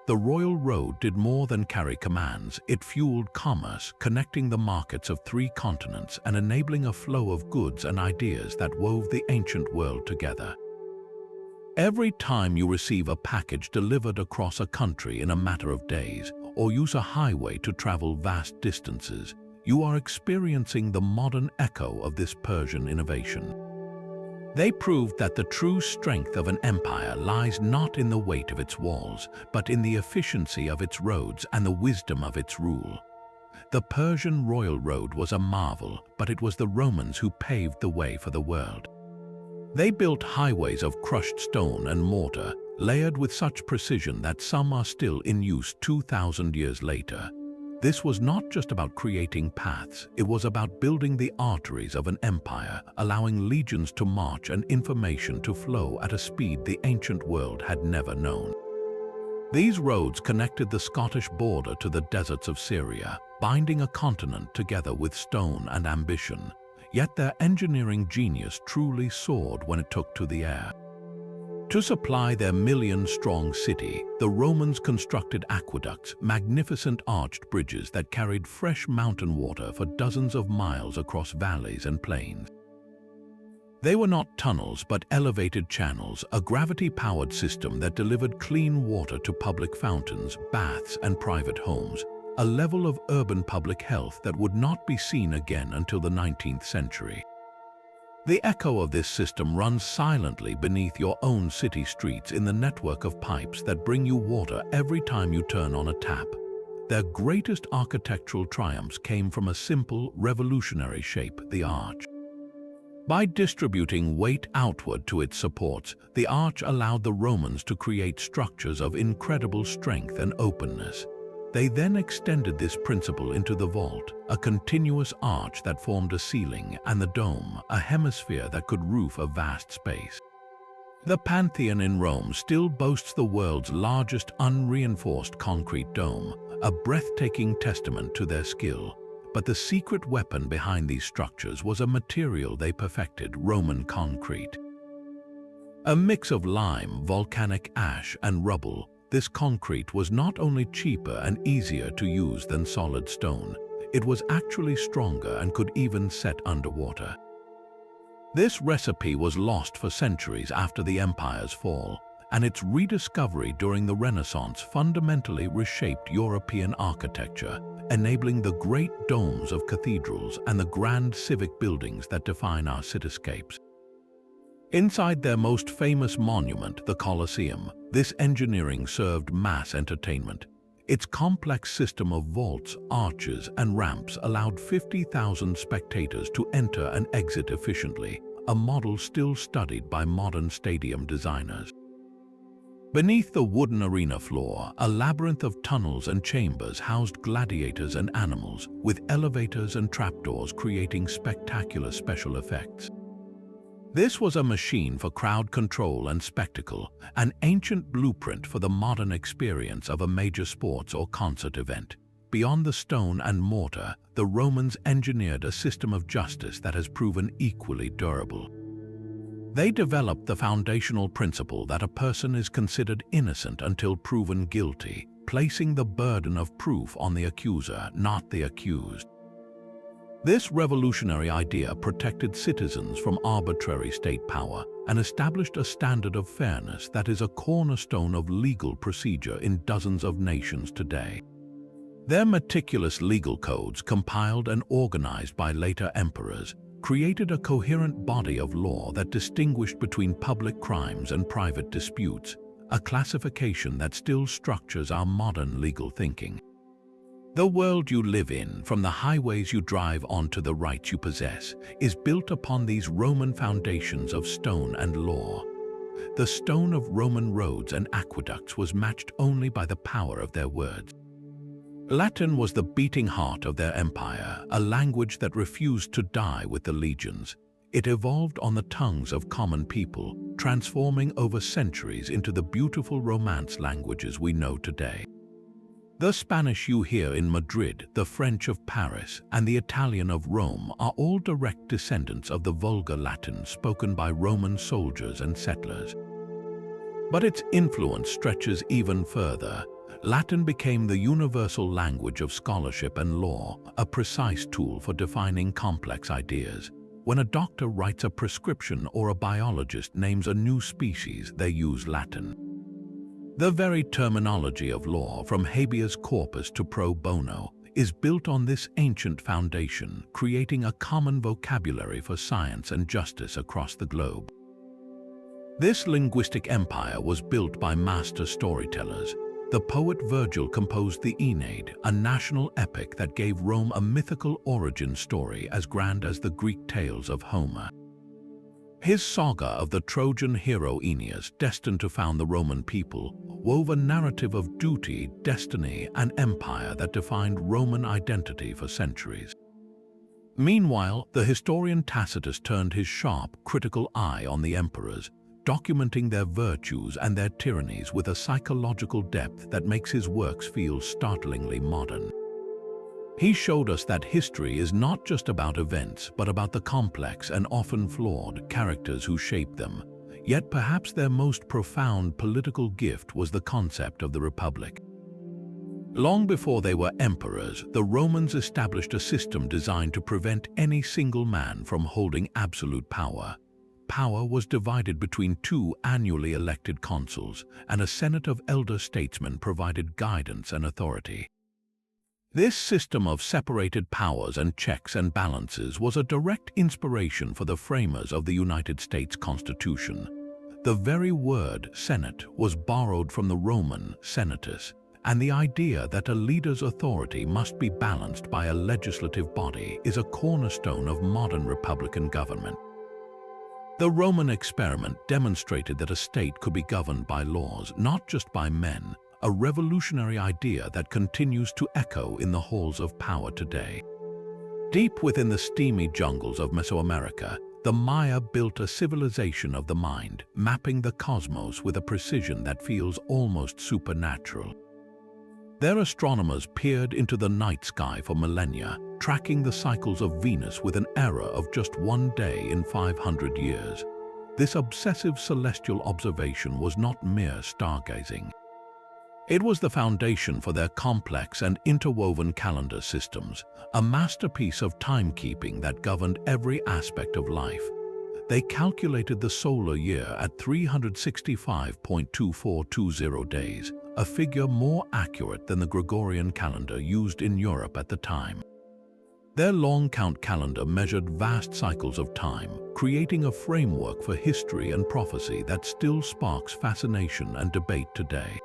The royal road did more than carry commands. It fueled commerce, connecting the markets of 3 continents and enabling a flow of goods and ideas that wove the ancient world together. Every time you receive a package delivered across a country in a matter of days, or use a highway to travel vast distances, you are experiencing the modern echo of this Persian innovation. They proved that the true strength of an empire lies not in the weight of its walls, but in the efficiency of its roads and the wisdom of its rule. The Persian royal road was a marvel, but it was the Romans who paved the way for the world. They built highways of crushed stone and mortar, layered with such precision that some are still in use 2,000 years later. This was not just about creating paths, it was about building the arteries of an empire, allowing legions to march and information to flow at a speed the ancient world had never known. These roads connected the Scottish border to the deserts of Syria, binding a continent together with stone and ambition. Yet their engineering genius truly soared when it took to the air. To supply their million-strong city, the Romans constructed aqueducts, magnificent arched bridges that carried fresh mountain water for dozens of miles across valleys and plains. They were not tunnels but elevated channels, a gravity-powered system that delivered clean water to public fountains, baths, and private homes, a level of urban public health that would not be seen again until the 19th century. The echo of this system runs silently beneath your own city streets in the network of pipes that bring you water every time you turn on a tap. Their greatest architectural triumphs came from a simple, revolutionary shape, the arch. By distributing weight outward to its supports, the arch allowed the Romans to create structures of incredible strength and openness. They then extended this principle into the vault, a continuous arch that formed a ceiling, and the dome, a hemisphere that could roof a vast space. The Pantheon in Rome still boasts the world's largest unreinforced concrete dome, a breathtaking testament to their skill. But the secret weapon behind these structures was a material they perfected, Roman concrete. A mix of lime, volcanic ash, and rubble, this concrete was not only cheaper and easier to use than solid stone, it was actually stronger and could even set underwater. This recipe was lost for centuries after the empire's fall, and its rediscovery during the Renaissance fundamentally reshaped European architecture, enabling the great domes of cathedrals and the grand civic buildings that define our cityscapes. Inside their most famous monument, the Colosseum, this engineering served mass entertainment. Its complex system of vaults, arches, and ramps allowed 50,000 spectators to enter and exit efficiently, a model still studied by modern stadium designers. Beneath the wooden arena floor, a labyrinth of tunnels and chambers housed gladiators and animals, with elevators and trapdoors creating spectacular special effects. This was a machine for crowd control and spectacle, an ancient blueprint for the modern experience of a major sports or concert event. Beyond the stone and mortar, the Romans engineered a system of justice that has proven equally durable. They developed the foundational principle that a person is considered innocent until proven guilty, placing the burden of proof on the accuser, not the accused. This revolutionary idea protected citizens from arbitrary state power and established a standard of fairness that is a cornerstone of legal procedure in dozens of nations today. Their meticulous legal codes, compiled and organized by later emperors, created a coherent body of law that distinguished between public crimes and private disputes, a classification that still structures our modern legal thinking. The world you live in, from the highways you drive on to the rights you possess, is built upon these Roman foundations of stone and law. The stone of Roman roads and aqueducts was matched only by the power of their words. Latin was the beating heart of their empire, a language that refused to die with the legions. It evolved on the tongues of common people, transforming over centuries into the beautiful Romance languages we know today. The Spanish you hear in Madrid, the French of Paris, and the Italian of Rome are all direct descendants of the vulgar Latin spoken by Roman soldiers and settlers. But its influence stretches even further. Latin became the universal language of scholarship and law, a precise tool for defining complex ideas. When a doctor writes a prescription or a biologist names a new species, they use Latin. The very terminology of law, from habeas corpus to pro bono, is built on this ancient foundation, creating a common vocabulary for science and justice across the globe. This linguistic empire was built by master storytellers. The poet Virgil composed the Aeneid, a national epic that gave Rome a mythical origin story as grand as the Greek tales of Homer. His saga of the Trojan hero Aeneas, destined to found the Roman people, wove a narrative of duty, destiny, and empire that defined Roman identity for centuries. Meanwhile, the historian Tacitus turned his sharp, critical eye on the emperors, documenting their virtues and their tyrannies with a psychological depth that makes his works feel startlingly modern. He showed us that history is not just about events, but about the complex and often flawed characters who shape them. Yet perhaps their most profound political gift was the concept of the Republic. Long before they were emperors, the Romans established a system designed to prevent any single man from holding absolute power. Power was divided between two annually elected consuls, and a senate of elder statesmen provided guidance and authority. This system of separated powers and checks and balances was a direct inspiration for the framers of the United States Constitution. The very word Senate was borrowed from the Roman senatus, and the idea that a leader's authority must be balanced by a legislative body is a cornerstone of modern republican government. The Roman experiment demonstrated that a state could be governed by laws, not just by men, a revolutionary idea that continues to echo in the halls of power today. Deep within the steamy jungles of Mesoamerica, the Maya built a civilization of the mind, mapping the cosmos with a precision that feels almost supernatural. Their astronomers peered into the night sky for millennia, tracking the cycles of Venus with an error of just one day in 500 years. This obsessive celestial observation was not mere stargazing. It was the foundation for their complex and interwoven calendar systems, a masterpiece of timekeeping that governed every aspect of life. They calculated the solar year at 365.2420 days, a figure more accurate than the Gregorian calendar used in Europe at the time. Their long count calendar measured vast cycles of time, creating a framework for history and prophecy that still sparks fascination and debate today.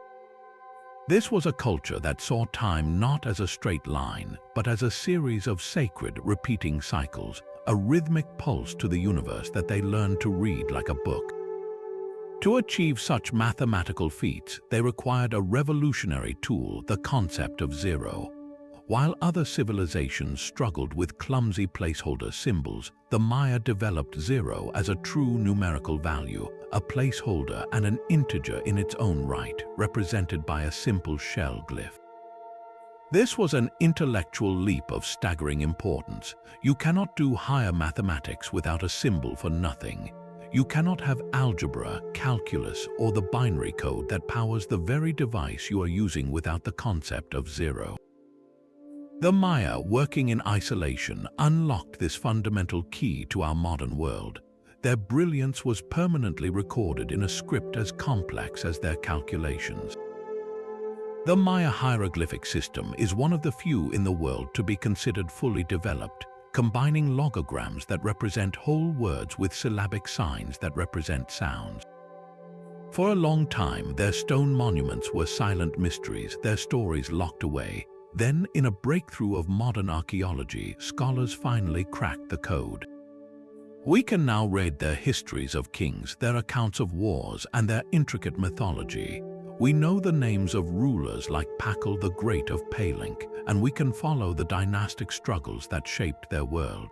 This was a culture that saw time not as a straight line, but as a series of sacred, repeating cycles, a rhythmic pulse to the universe that they learned to read like a book. To achieve such mathematical feats, they required a revolutionary tool, the concept of zero. While other civilizations struggled with clumsy placeholder symbols, the Maya developed zero as a true numerical value, a placeholder and an integer in its own right, represented by a simple shell glyph. This was an intellectual leap of staggering importance. You cannot do higher mathematics without a symbol for nothing. You cannot have algebra, calculus, or the binary code that powers the very device you are using without the concept of zero. The Maya, working in isolation, unlocked this fundamental key to our modern world. Their brilliance was permanently recorded in a script as complex as their calculations. The Maya hieroglyphic system is one of the few in the world to be considered fully developed, combining logograms that represent whole words with syllabic signs that represent sounds. For a long time, their stone monuments were silent mysteries, their stories locked away. Then, in a breakthrough of modern archaeology, scholars finally cracked the code. We can now read their histories of kings, their accounts of wars, and their intricate mythology. We know the names of rulers like Pakal the Great of Palinc, and we can follow the dynastic struggles that shaped their world.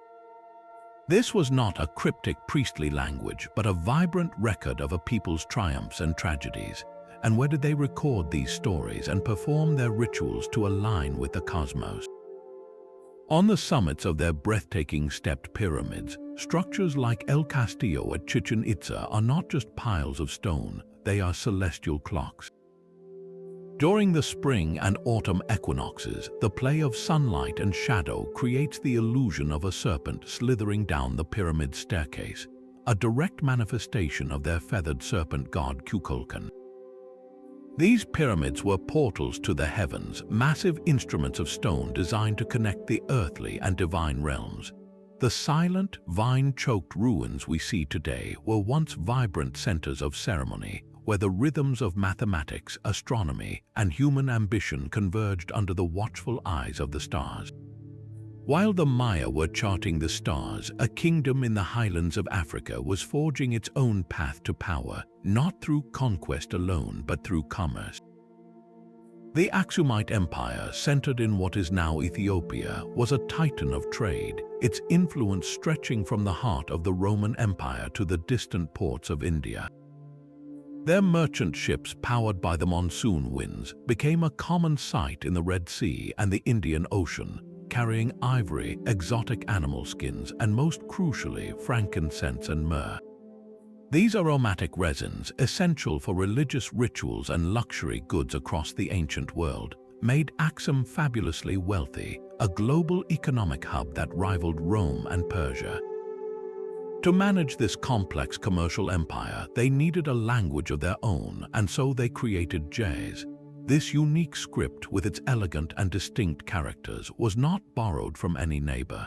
This was not a cryptic priestly language, but a vibrant record of a people's triumphs and tragedies. And where did they record these stories and perform their rituals to align with the cosmos? On the summits of their breathtaking stepped pyramids, structures like El Castillo at Chichen Itza are not just piles of stone, they are celestial clocks. During the spring and autumn equinoxes, the play of sunlight and shadow creates the illusion of a serpent slithering down the pyramid staircase, a direct manifestation of their feathered serpent god Kukulkan. These pyramids were portals to the heavens, massive instruments of stone designed to connect the earthly and divine realms. The silent, vine-choked ruins we see today were once vibrant centers of ceremony, where the rhythms of mathematics, astronomy, and human ambition converged under the watchful eyes of the stars. While the Maya were charting the stars, a kingdom in the highlands of Africa was forging its own path to power, not through conquest alone, but through commerce. The Aksumite Empire, centered in what is now Ethiopia, was a titan of trade, its influence stretching from the heart of the Roman Empire to the distant ports of India. Their merchant ships, powered by the monsoon winds, became a common sight in the Red Sea and the Indian Ocean, carrying ivory, exotic animal skins, and most crucially, frankincense and myrrh. These aromatic resins, essential for religious rituals and luxury goods across the ancient world, made Aksum fabulously wealthy, a global economic hub that rivaled Rome and Persia. To manage this complex commercial empire, they needed a language of their own, and so they created Ge'ez. This unique script, with its elegant and distinct characters, was not borrowed from any neighbor.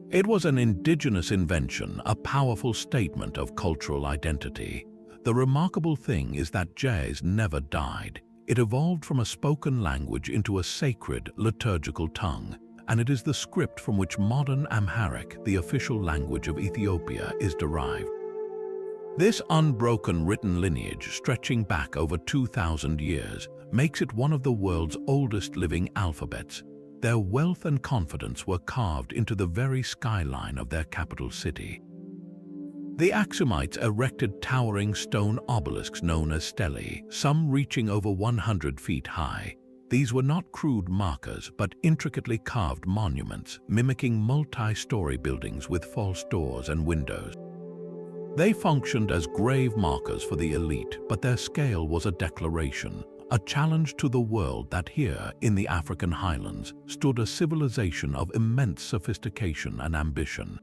It was an indigenous invention, a powerful statement of cultural identity. The remarkable thing is that Ge'ez never died. It evolved from a spoken language into a sacred, liturgical tongue, and it is the script from which modern Amharic, the official language of Ethiopia, is derived. This unbroken written lineage, stretching back over 2,000 years, makes it one of the world's oldest living alphabets. Their wealth and confidence were carved into the very skyline of their capital city. The Aksumites erected towering stone obelisks known as stelae, some reaching over 100 feet high. These were not crude markers, but intricately carved monuments, mimicking multi-story buildings with false doors and windows. They functioned as grave markers for the elite, but their scale was a declaration, a challenge to the world that here, in the African highlands, stood a civilization of immense sophistication and ambition.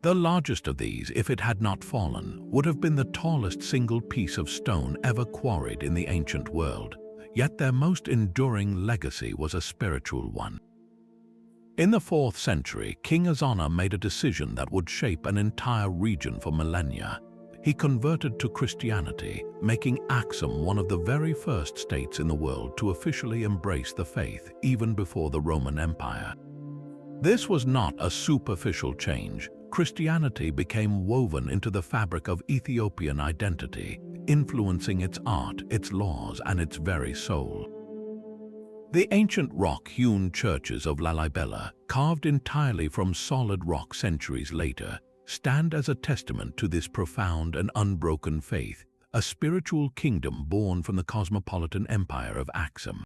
The largest of these, if it had not fallen, would have been the tallest single piece of stone ever quarried in the ancient world, yet their most enduring legacy was a spiritual one. In the 4th century, King Azana made a decision that would shape an entire region for millennia. He converted to Christianity, making Axum one of the very first states in the world to officially embrace the faith, even before the Roman Empire. This was not a superficial change. Christianity became woven into the fabric of Ethiopian identity, influencing its art, its laws, and its very soul. The ancient rock-hewn churches of Lalibela, carved entirely from solid rock centuries later, stand as a testament to this profound and unbroken faith, a spiritual kingdom born from the cosmopolitan empire of Axum.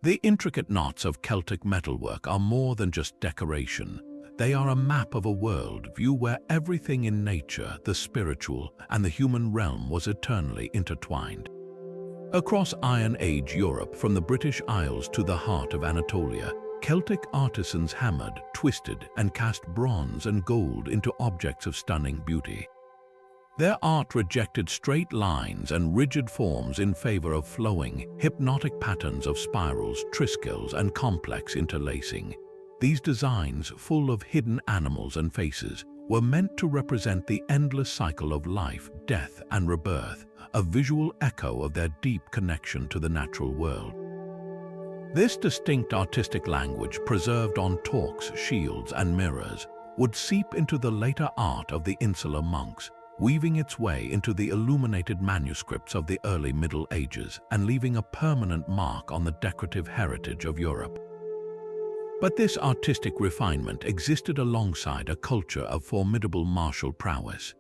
The intricate knots of Celtic metalwork are more than just decoration. They are a map of a world view where everything in nature, the spiritual, and the human realm was eternally intertwined. Across Iron Age Europe, from the British Isles to the heart of Anatolia, Celtic artisans hammered, twisted, and cast bronze and gold into objects of stunning beauty. Their art rejected straight lines and rigid forms in favor of flowing, hypnotic patterns of spirals, triskells, and complex interlacing. These designs, full of hidden animals and faces, were meant to represent the endless cycle of life, death, and rebirth, a visual echo of their deep connection to the natural world. This distinct artistic language, preserved on torques, shields, and mirrors, would seep into the later art of the insular monks, weaving its way into the illuminated manuscripts of the early Middle Ages and leaving a permanent mark on the decorative heritage of Europe. But this artistic refinement existed alongside a culture of formidable martial prowess.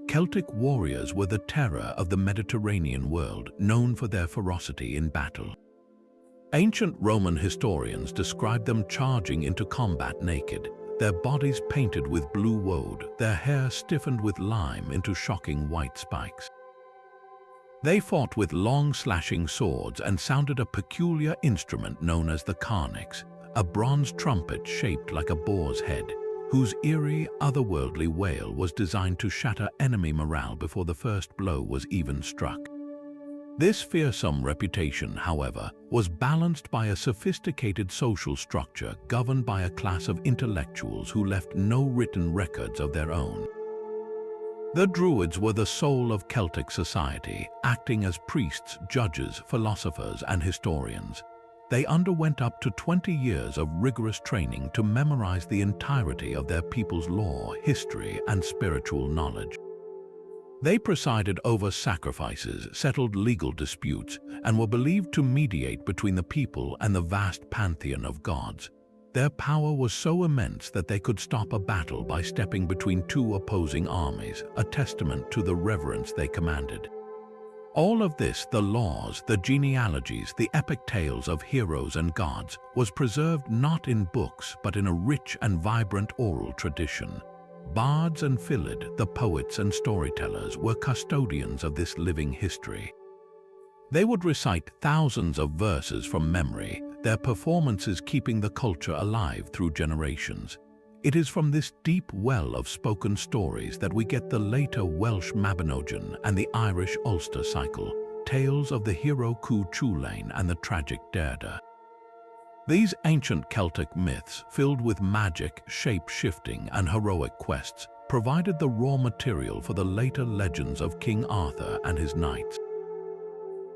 Celtic warriors were the terror of the Mediterranean world, known for their ferocity in battle. Ancient Roman historians described them charging into combat naked, their bodies painted with blue woad, their hair stiffened with lime into shocking white spikes. They fought with long slashing swords and sounded a peculiar instrument known as the carnix, a bronze trumpet shaped like a boar's head, whose eerie, otherworldly wail was designed to shatter enemy morale before the first blow was even struck. This fearsome reputation, however, was balanced by a sophisticated social structure governed by a class of intellectuals who left no written records of their own. The Druids were the soul of Celtic society, acting as priests, judges, philosophers, and historians. They underwent up to 20 years of rigorous training to memorize the entirety of their people's lore, history, and spiritual knowledge. They presided over sacrifices, settled legal disputes, and were believed to mediate between the people and the vast pantheon of gods. Their power was so immense that they could stop a battle by stepping between two opposing armies, a testament to the reverence they commanded. All of this, the laws, the genealogies, the epic tales of heroes and gods, was preserved not in books but in a rich and vibrant oral tradition. Bards and Philid, the poets and storytellers, were custodians of this living history. They would recite thousands of verses from memory, their performances keeping the culture alive through generations. It is from this deep well of spoken stories that we get the later Welsh Mabinogion and the Irish Ulster cycle, tales of the hero Cú Chulainn and the tragic Derda. These ancient Celtic myths, filled with magic, shape-shifting, and heroic quests, provided the raw material for the later legends of King Arthur and his knights.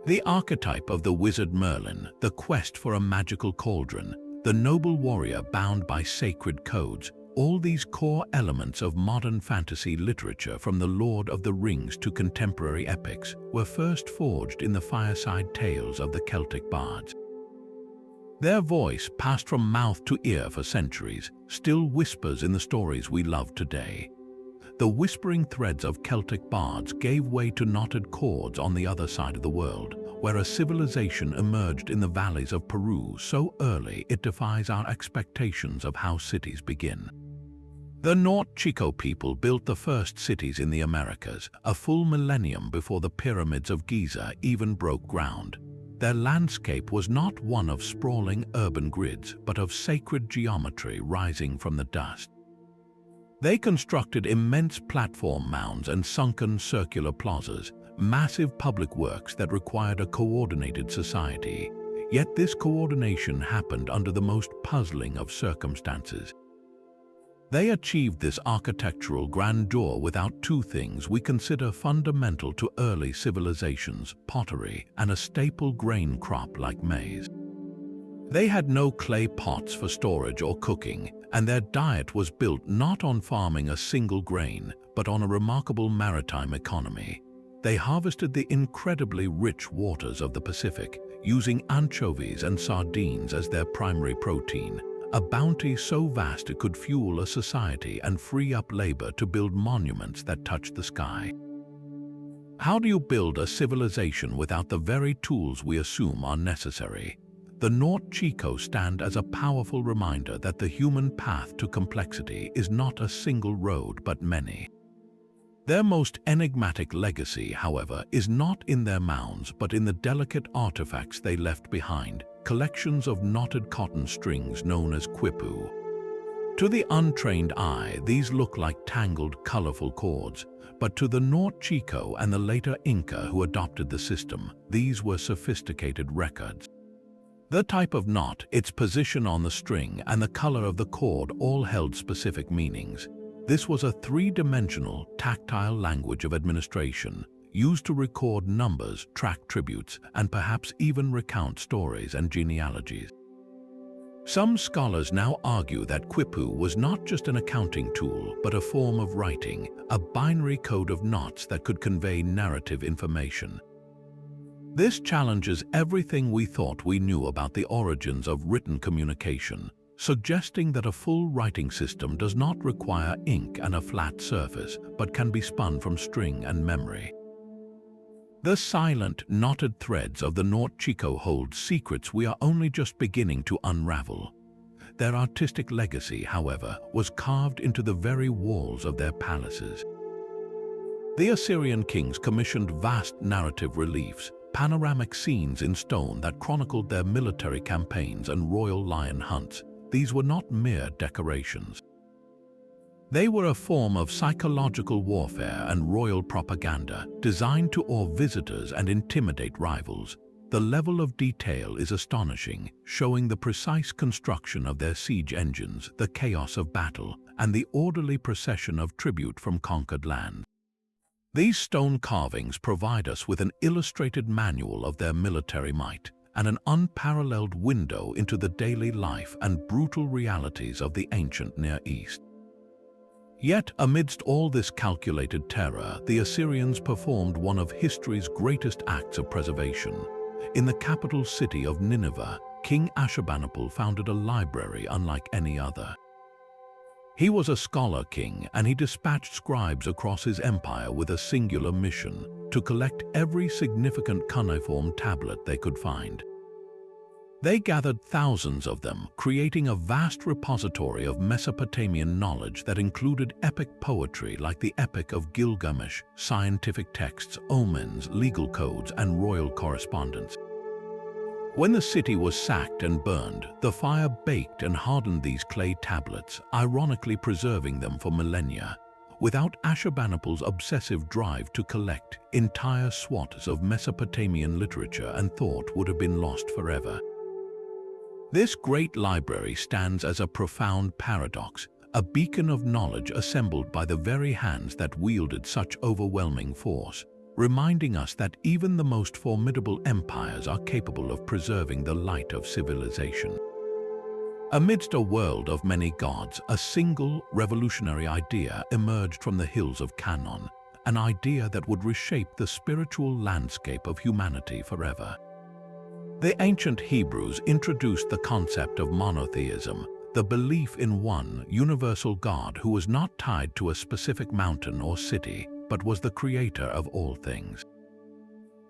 The archetype of the wizard Merlin, the quest for a magical cauldron, the noble warrior bound by sacred codes, all these core elements of modern fantasy literature, from the Lord of the Rings to contemporary epics, were first forged in the fireside tales of the Celtic bards. Their voice, passed from mouth to ear for centuries, still whispers in the stories we love today. The whispering threads of Celtic bards gave way to knotted cords on the other side of the world, where a civilization emerged in the valleys of Peru so early it defies our expectations of how cities begin. The Norte Chico people built the first cities in the Americas, a full millennium before the pyramids of Giza even broke ground. Their landscape was not one of sprawling urban grids, but of sacred geometry rising from the dust. They constructed immense platform mounds and sunken circular plazas, massive public works that required a coordinated society. Yet this coordination happened under the most puzzling of circumstances. They achieved this architectural grandeur without two things we consider fundamental to early civilizations: pottery and a staple grain crop like maize. They had no clay pots for storage or cooking, and their diet was built not on farming a single grain, but on a remarkable maritime economy. They harvested the incredibly rich waters of the Pacific, using anchovies and sardines as their primary protein, a bounty so vast it could fuel a society and free up labor to build monuments that touch the sky. How do you build a civilization without the very tools we assume are necessary? The North Chico stand as a powerful reminder that the human path to complexity is not a single road but many. Their most enigmatic legacy, however, is not in their mounds but in the delicate artifacts they left behind, collections of knotted cotton strings known as quipu. To the untrained eye, these look like tangled, colorful cords, but to the North Chico and the later Inca who adopted the system, these were sophisticated records. The type of knot, its position on the string, and the color of the cord all held specific meanings. This was a three-dimensional, tactile language of administration, used to record numbers, track tributes, and perhaps even recount stories and genealogies. Some scholars now argue that quipu was not just an accounting tool, but a form of writing, a binary code of knots that could convey narrative information. This challenges everything we thought we knew about the origins of written communication, suggesting that a full writing system does not require ink and a flat surface, but can be spun from string and memory. The silent, knotted threads of the North Chico hold secrets we are only just beginning to unravel. Their artistic legacy, however, was carved into the very walls of their palaces. The Assyrian kings commissioned vast narrative reliefs, panoramic scenes in stone that chronicled their military campaigns and royal lion hunts. These were not mere decorations. They were a form of psychological warfare and royal propaganda, designed to awe visitors and intimidate rivals. The level of detail is astonishing, showing the precise construction of their siege engines, the chaos of battle, and the orderly procession of tribute from conquered lands. These stone carvings provide us with an illustrated manual of their military might and an unparalleled window into the daily life and brutal realities of the ancient Near East. Yet, amidst all this calculated terror, the Assyrians performed one of history's greatest acts of preservation. In the capital city of Nineveh, King Ashurbanipal founded a library unlike any other. He was a scholar king, and he dispatched scribes across his empire with a singular mission: to collect every significant cuneiform tablet they could find. They gathered thousands of them, creating a vast repository of Mesopotamian knowledge that included epic poetry like the Epic of Gilgamesh, scientific texts, omens, legal codes, and royal correspondence. When the city was sacked and burned, the fire baked and hardened these clay tablets, ironically preserving them for millennia. Without Ashurbanipal's obsessive drive to collect, entire swaths of Mesopotamian literature and thought would have been lost forever. This great library stands as a profound paradox, a beacon of knowledge assembled by the very hands that wielded such overwhelming force, reminding us that even the most formidable empires are capable of preserving the light of civilization. Amidst a world of many gods, a single revolutionary idea emerged from the hills of Canaan, an idea that would reshape the spiritual landscape of humanity forever. The ancient Hebrews introduced the concept of monotheism, the belief in one universal God who was not tied to a specific mountain or city, but was the creator of all things.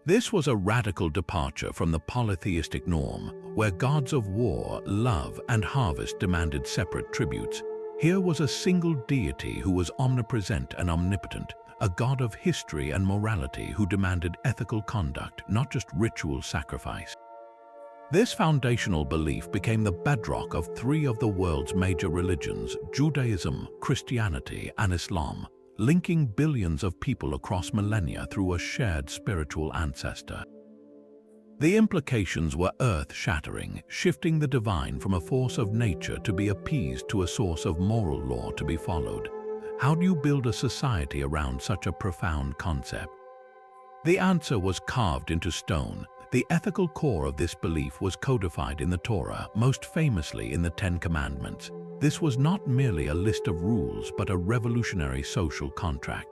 This was a radical departure from the polytheistic norm, where gods of war, love, and harvest demanded separate tributes. Here was a single deity who was omnipresent and omnipotent, a god of history and morality who demanded ethical conduct, not just ritual sacrifice. This foundational belief became the bedrock of three of the world's major religions, Judaism, Christianity, and Islam, linking billions of people across millennia through a shared spiritual ancestor. The implications were earth-shattering, shifting the divine from a force of nature to be appeased to a source of moral law to be followed. How do you build a society around such a profound concept? The answer was carved into stone. The ethical core of this belief was codified in the Torah, most famously in the Ten Commandments. This was not merely a list of rules, but a revolutionary social contract.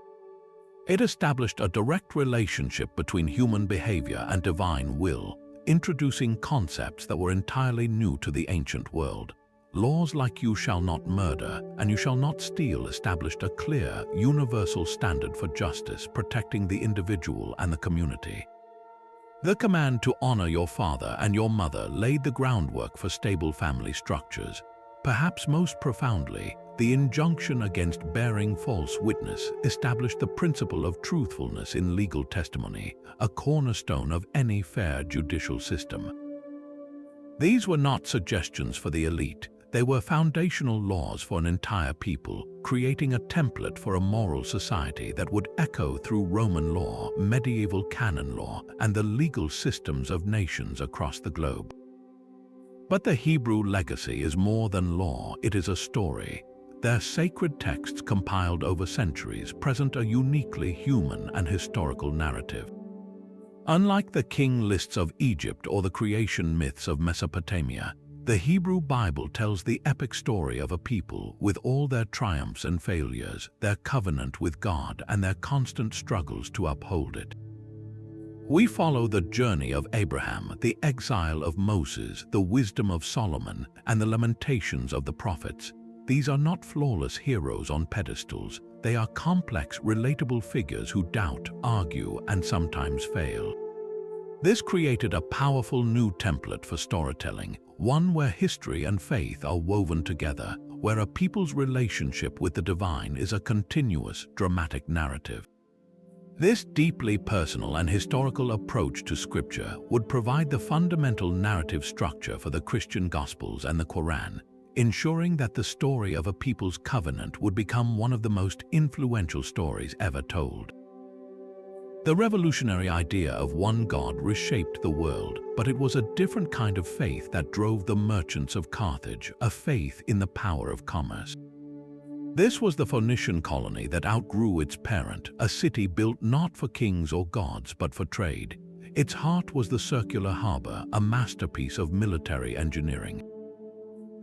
It established a direct relationship between human behavior and divine will, introducing concepts that were entirely new to the ancient world. Laws like "you shall not murder" and "you shall not steal" established a clear, universal standard for justice, protecting the individual and the community. The command to honor your father and your mother laid the groundwork for stable family structures. Perhaps most profoundly, the injunction against bearing false witness established the principle of truthfulness in legal testimony, a cornerstone of any fair judicial system. These were not suggestions for the elite. They were foundational laws for an entire people, creating a template for a moral society that would echo through Roman law, medieval canon law, and the legal systems of nations across the globe. But the Hebrew legacy is more than law, it is a story. Their sacred texts compiled over centuries present a uniquely human and historical narrative. Unlike the king lists of Egypt or the creation myths of Mesopotamia, the Hebrew Bible tells the epic story of a people with all their triumphs and failures, their covenant with God, and their constant struggles to uphold it. We follow the journey of Abraham, the exile of Moses, the wisdom of Solomon, and the lamentations of the prophets. These are not flawless heroes on pedestals. They are complex, relatable figures who doubt, argue, and sometimes fail. This created a powerful new template for storytelling, one where history and faith are woven together, where a people's relationship with the divine is a continuous, dramatic narrative. This deeply personal and historical approach to Scripture would provide the fundamental narrative structure for the Christian Gospels and the Quran, ensuring that the story of a people's covenant would become one of the most influential stories ever told. The revolutionary idea of one God reshaped the world, but it was a different kind of faith that drove the merchants of Carthage, a faith in the power of commerce. This was the Phoenician colony that outgrew its parent, a city built not for kings or gods but for trade. Its heart was the circular harbor, a masterpiece of military engineering.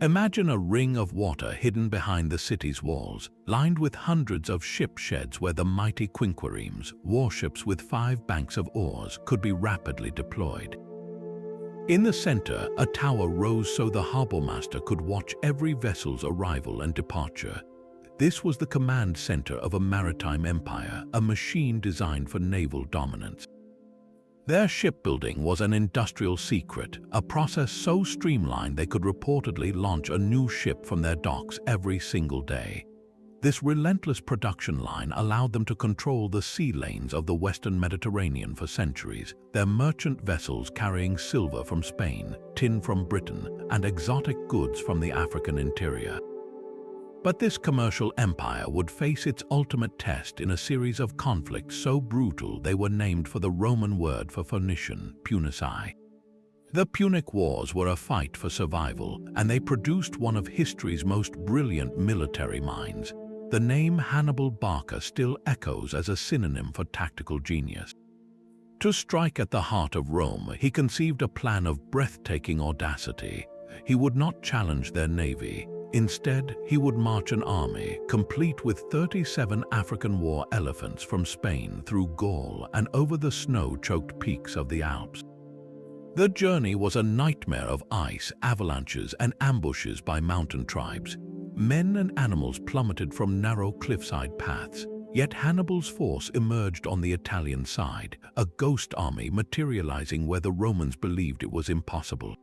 Imagine a ring of water hidden behind the city's walls, lined with hundreds of ship sheds where the mighty quinquiremes, warships with 5 banks of oars, could be rapidly deployed. In the center, a tower rose so the harbormaster could watch every vessel's arrival and departure. This was the command center of a maritime empire, a machine designed for naval dominance. Their shipbuilding was an industrial secret, a process so streamlined they could reportedly launch a new ship from their docks every single day. This relentless production line allowed them to control the sea lanes of the Western Mediterranean for centuries, their merchant vessels carrying silver from Spain, tin from Britain, and exotic goods from the African interior. But this commercial empire would face its ultimate test in a series of conflicts so brutal they were named for the Roman word for Phoenician, Punicii. The Punic Wars were a fight for survival, and they produced one of history's most brilliant military minds. The name Hannibal Barca still echoes as a synonym for tactical genius. To strike at the heart of Rome, he conceived a plan of breathtaking audacity. He would not challenge their navy. Instead, he would march an army, complete with 37 African war elephants from Spain through Gaul and over the snow-choked peaks of the Alps. The journey was a nightmare of ice, avalanches, and ambushes by mountain tribes. Men and animals plummeted from narrow cliffside paths, yet Hannibal's force emerged on the Italian side, a ghost army materializing where the Romans believed it was impossible.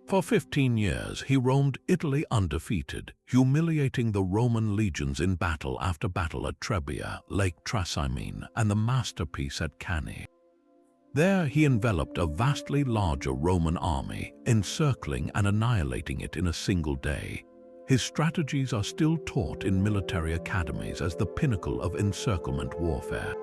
For 15 years, he roamed Italy undefeated, humiliating the Roman legions in battle after battle at Trebia, Lake Trasimene, and the masterpiece at Cannae. There he enveloped a vastly larger Roman army, encircling and annihilating it in a single day. His strategies are still taught in military academies as the pinnacle of encirclement warfare.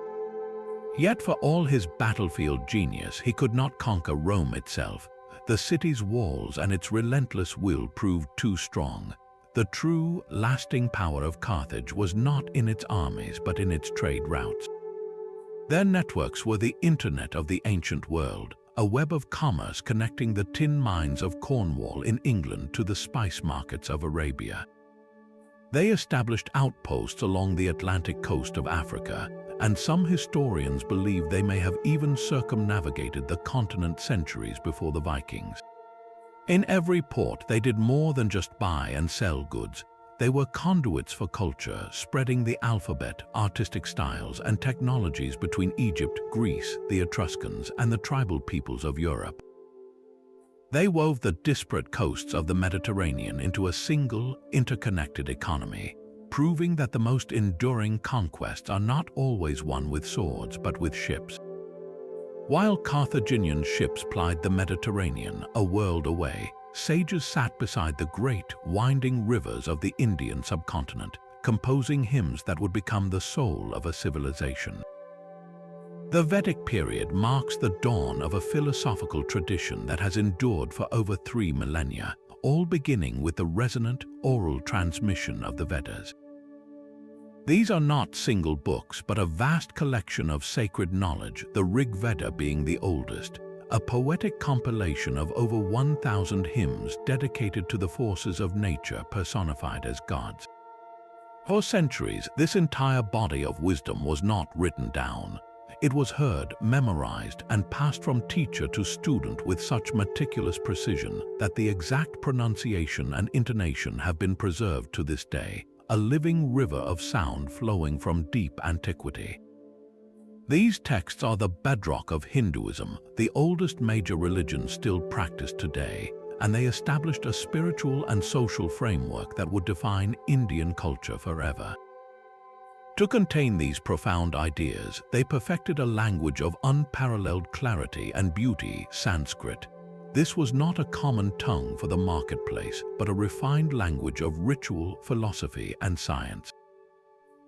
Yet for all his battlefield genius, he could not conquer Rome itself. The city's walls and its relentless will proved too strong. The true, lasting power of Carthage was not in its armies but in its trade routes. Their networks were the internet of the ancient world, a web of commerce connecting the tin mines of Cornwall in England to the spice markets of Arabia. They established outposts along the Atlantic coast of Africa, and some historians believe they may have even circumnavigated the continent centuries before the Vikings. In every port, they did more than just buy and sell goods. They were conduits for culture, spreading the alphabet, artistic styles, and technologies between Egypt, Greece, the Etruscans, and the tribal peoples of Europe. They wove the disparate coasts of the Mediterranean into a single, interconnected economy, proving that the most enduring conquests are not always won with swords but with ships. While Carthaginian ships plied the Mediterranean, a world away, sages sat beside the great, winding rivers of the Indian subcontinent, composing hymns that would become the soul of a civilization. The Vedic period marks the dawn of a philosophical tradition that has endured for over 3 millennia, all beginning with the resonant, oral transmission of the Vedas. These are not single books, but a vast collection of sacred knowledge, the Rig Veda being the oldest, a poetic compilation of over 1,000 hymns dedicated to the forces of nature personified as gods. For centuries, this entire body of wisdom was not written down. It was heard, memorized, and passed from teacher to student with such meticulous precision that the exact pronunciation and intonation have been preserved to this day, a living river of sound flowing from deep antiquity. These texts are the bedrock of Hinduism, the oldest major religion still practiced today, and they established a spiritual and social framework that would define Indian culture forever. To contain these profound ideas, they perfected a language of unparalleled clarity and beauty, Sanskrit. This was not a common tongue for the marketplace, but a refined language of ritual, philosophy, and science.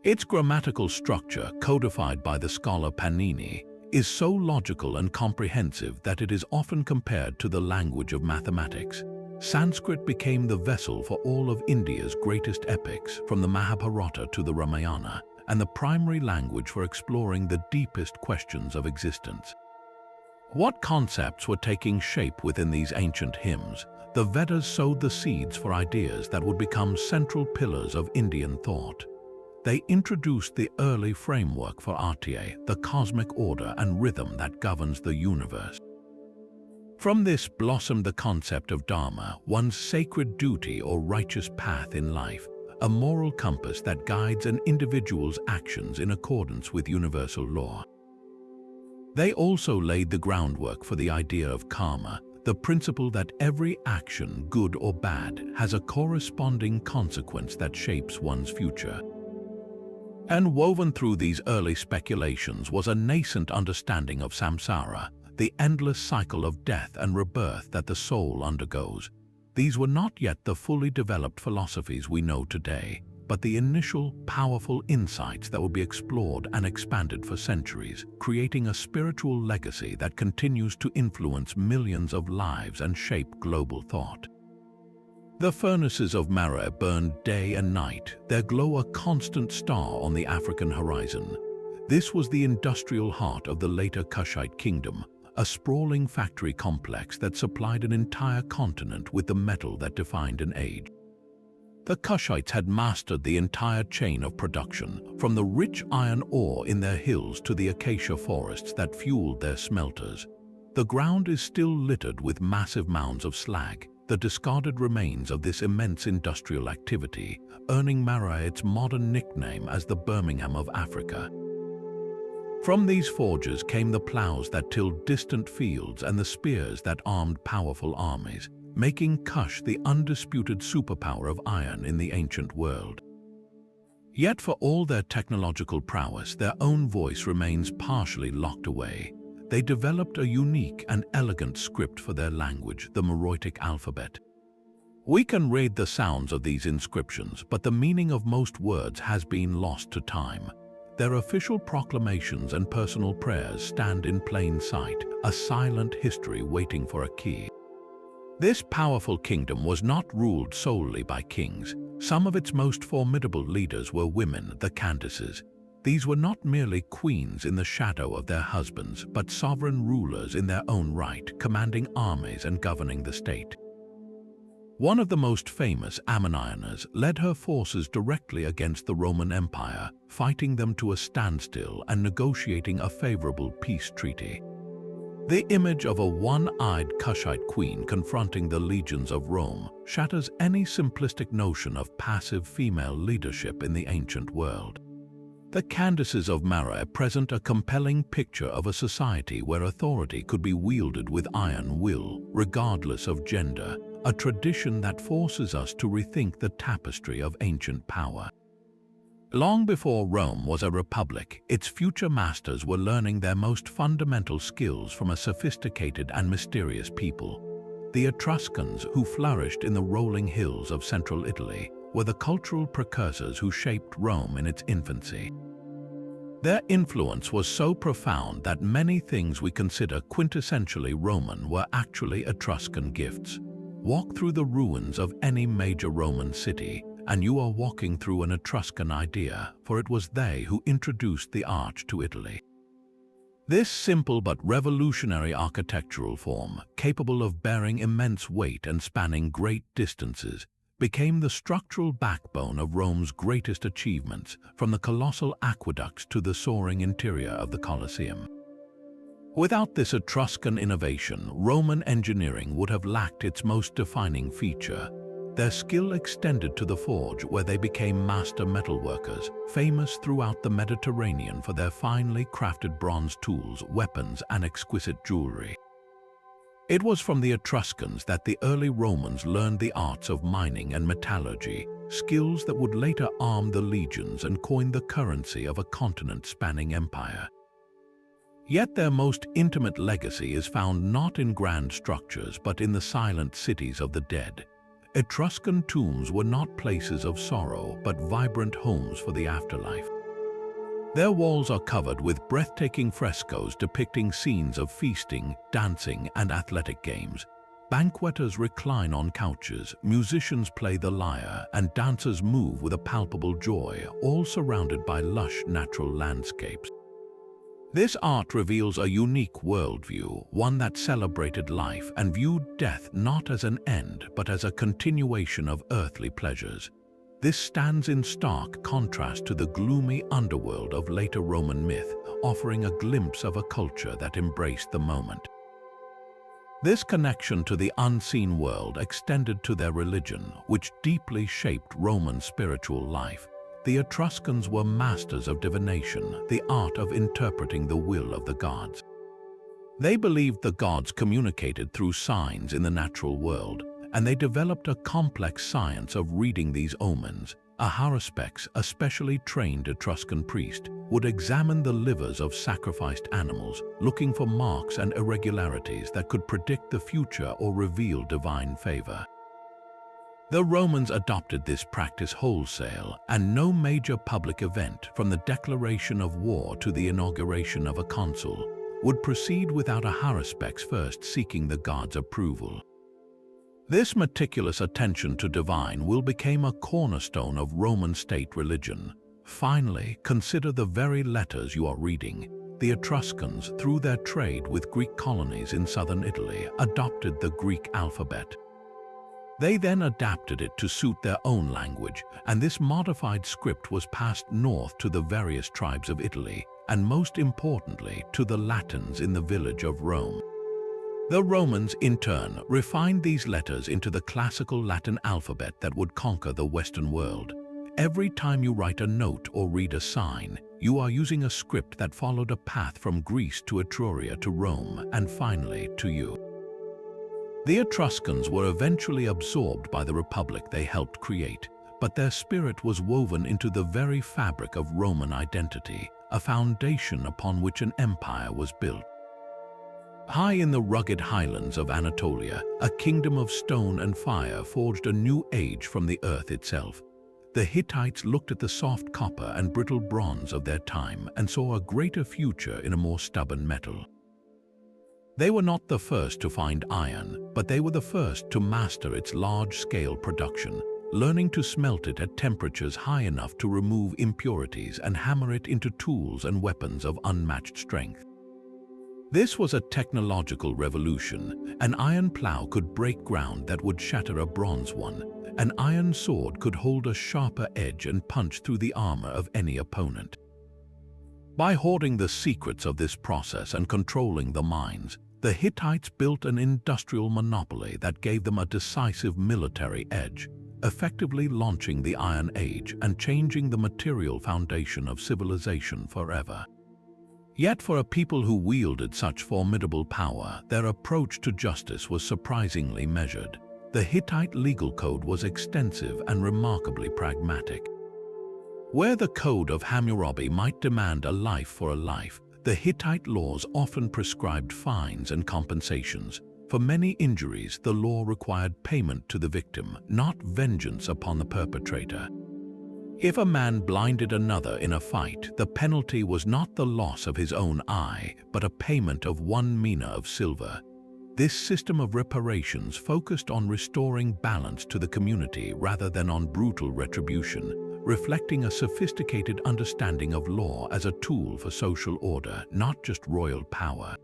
Its grammatical structure, codified by the scholar Panini, is so logical and comprehensive that it is often compared to the language of mathematics. Sanskrit became the vessel for all of India's greatest epics, from the Mahabharata to the Ramayana, and the primary language for exploring the deepest questions of existence. What concepts were taking shape within these ancient hymns? The Vedas sowed the seeds for ideas that would become central pillars of Indian thought. They introduced the early framework for Artya, the cosmic order and rhythm that governs the universe. From this blossomed the concept of Dharma, one's sacred duty or righteous path in life, a moral compass that guides an individual's actions in accordance with universal law. They also laid the groundwork for the idea of karma, the principle that every action, good or bad, has a corresponding consequence that shapes one's future. And woven through these early speculations was a nascent understanding of samsara, the endless cycle of death and rebirth that the soul undergoes. These were not yet the fully developed philosophies we know today, but the initial, powerful insights that will be explored and expanded for centuries, creating a spiritual legacy that continues to influence millions of lives and shape global thought. The furnaces of Meroe burned day and night, their glow a constant star on the African horizon. This was the industrial heart of the later Kushite kingdom, a sprawling factory complex that supplied an entire continent with the metal that defined an age. The Kushites had mastered the entire chain of production, from the rich iron ore in their hills to the acacia forests that fueled their smelters. The ground is still littered with massive mounds of slag, the discarded remains of this immense industrial activity, earning Meroe its modern nickname as the Birmingham of Africa. From these forges came the plows that tilled distant fields and the spears that armed powerful armies, making Kush the undisputed superpower of iron in the ancient world. Yet for all their technological prowess, their own voice remains partially locked away. they developed a unique and elegant script for their language, the Meroitic alphabet. We can read the sounds of these inscriptions, but the meaning of most words has been lost to time. Their official proclamations and personal prayers stand in plain sight, a silent history waiting for a key. This powerful kingdom was not ruled solely by kings. Some of its most formidable leaders were women, the Candaces. These were not merely queens in the shadow of their husbands, but sovereign rulers in their own right, commanding armies and governing the state. One of the most famous, Ammonionas, led her forces directly against the Roman Empire, fighting them to a standstill and negotiating a favorable peace treaty. The image of a one-eyed Cushite queen confronting the legions of Rome shatters any simplistic notion of passive female leadership in the ancient world. The Candaces of Mara present a compelling picture of a society where authority could be wielded with iron will, regardless of gender, a tradition that forces us to rethink the tapestry of ancient power. Long before Rome was a republic, its future masters were learning their most fundamental skills from a sophisticated and mysterious people. The Etruscans, who flourished in the rolling hills of central Italy, were the cultural precursors who shaped Rome in its infancy. Their influence was so profound that many things we consider quintessentially Roman were actually Etruscan gifts. Walk through the ruins of any major Roman city, and you are walking through an Etruscan idea, for it was they who introduced the arch to Italy. This simple but revolutionary architectural form, capable of bearing immense weight and spanning great distances, became the structural backbone of Rome's greatest achievements, from the colossal aqueducts to the soaring interior of the Colosseum. Without this Etruscan innovation, Roman engineering would have lacked its most defining feature. Their skill extended to the forge, where they became master metalworkers, famous throughout the Mediterranean for their finely crafted bronze tools, weapons, and exquisite jewelry. It was from the Etruscans that the early Romans learned the arts of mining and metallurgy, skills that would later arm the legions and coin the currency of a continent-spanning empire. Yet their most intimate legacy is found not in grand structures but in the silent cities of the dead. Etruscan tombs were not places of sorrow but vibrant homes for the afterlife. Their walls are covered with breathtaking frescoes depicting scenes of feasting, dancing, and athletic games. Banqueters recline on couches, musicians play the lyre, and dancers move with a palpable joy, all surrounded by lush natural landscapes. This art reveals a unique worldview, one that celebrated life and viewed death not as an end but as a continuation of earthly pleasures. This stands in stark contrast to the gloomy underworld of later Roman myth, offering a glimpse of a culture that embraced the moment. This connection to the unseen world extended to their religion, which deeply shaped Roman spiritual life. The Etruscans were masters of divination, the art of interpreting the will of the gods. They believed the gods communicated through signs in the natural world, and they developed a complex science of reading these omens. A haruspex, a specially trained Etruscan priest, would examine the livers of sacrificed animals, looking for marks and irregularities that could predict the future or reveal divine favor. The Romans adopted this practice wholesale, and no major public event, from the declaration of war to the inauguration of a consul, would proceed without a haruspex first seeking the gods' approval. This meticulous attention to divine will became a cornerstone of Roman state religion. Finally, consider the very letters you are reading. The Etruscans, through their trade with Greek colonies in southern Italy, adopted the Greek alphabet. They then adapted it to suit their own language, and this modified script was passed north to the various tribes of Italy, and most importantly, to the Latins in the village of Rome. The Romans, in turn, refined these letters into the classical Latin alphabet that would conquer the Western world. Every time you write a note or read a sign, you are using a script that followed a path from Greece to Etruria to Rome, and finally to you. The Etruscans were eventually absorbed by the republic they helped create, but their spirit was woven into the very fabric of Roman identity, a foundation upon which an empire was built. High in the rugged highlands of Anatolia, a kingdom of stone and fire forged a new age from the earth itself. The Hittites looked at the soft copper and brittle bronze of their time and saw a greater future in a more stubborn metal. They were not the first to find iron, but they were the first to master its large-scale production, learning to smelt it at temperatures high enough to remove impurities and hammer it into tools and weapons of unmatched strength. This was a technological revolution. An iron plow could break ground that would shatter a bronze one. An iron sword could hold a sharper edge and punch through the armor of any opponent. By hoarding the secrets of this process and controlling the mines, the Hittites built an industrial monopoly that gave them a decisive military edge, effectively launching the Iron Age and changing the material foundation of civilization forever. Yet for a people who wielded such formidable power, their approach to justice was surprisingly measured. The Hittite legal code was extensive and remarkably pragmatic. Where the code of Hammurabi might demand a life for a life, the Hittite laws often prescribed fines and compensations. For many injuries, the law required payment to the victim, not vengeance upon the perpetrator. If a man blinded another in a fight, the penalty was not the loss of his own eye, but a payment of 1 mina of silver. This system of reparations focused on restoring balance to the community rather than on brutal retribution, reflecting a sophisticated understanding of law as a tool for social order, not just royal power.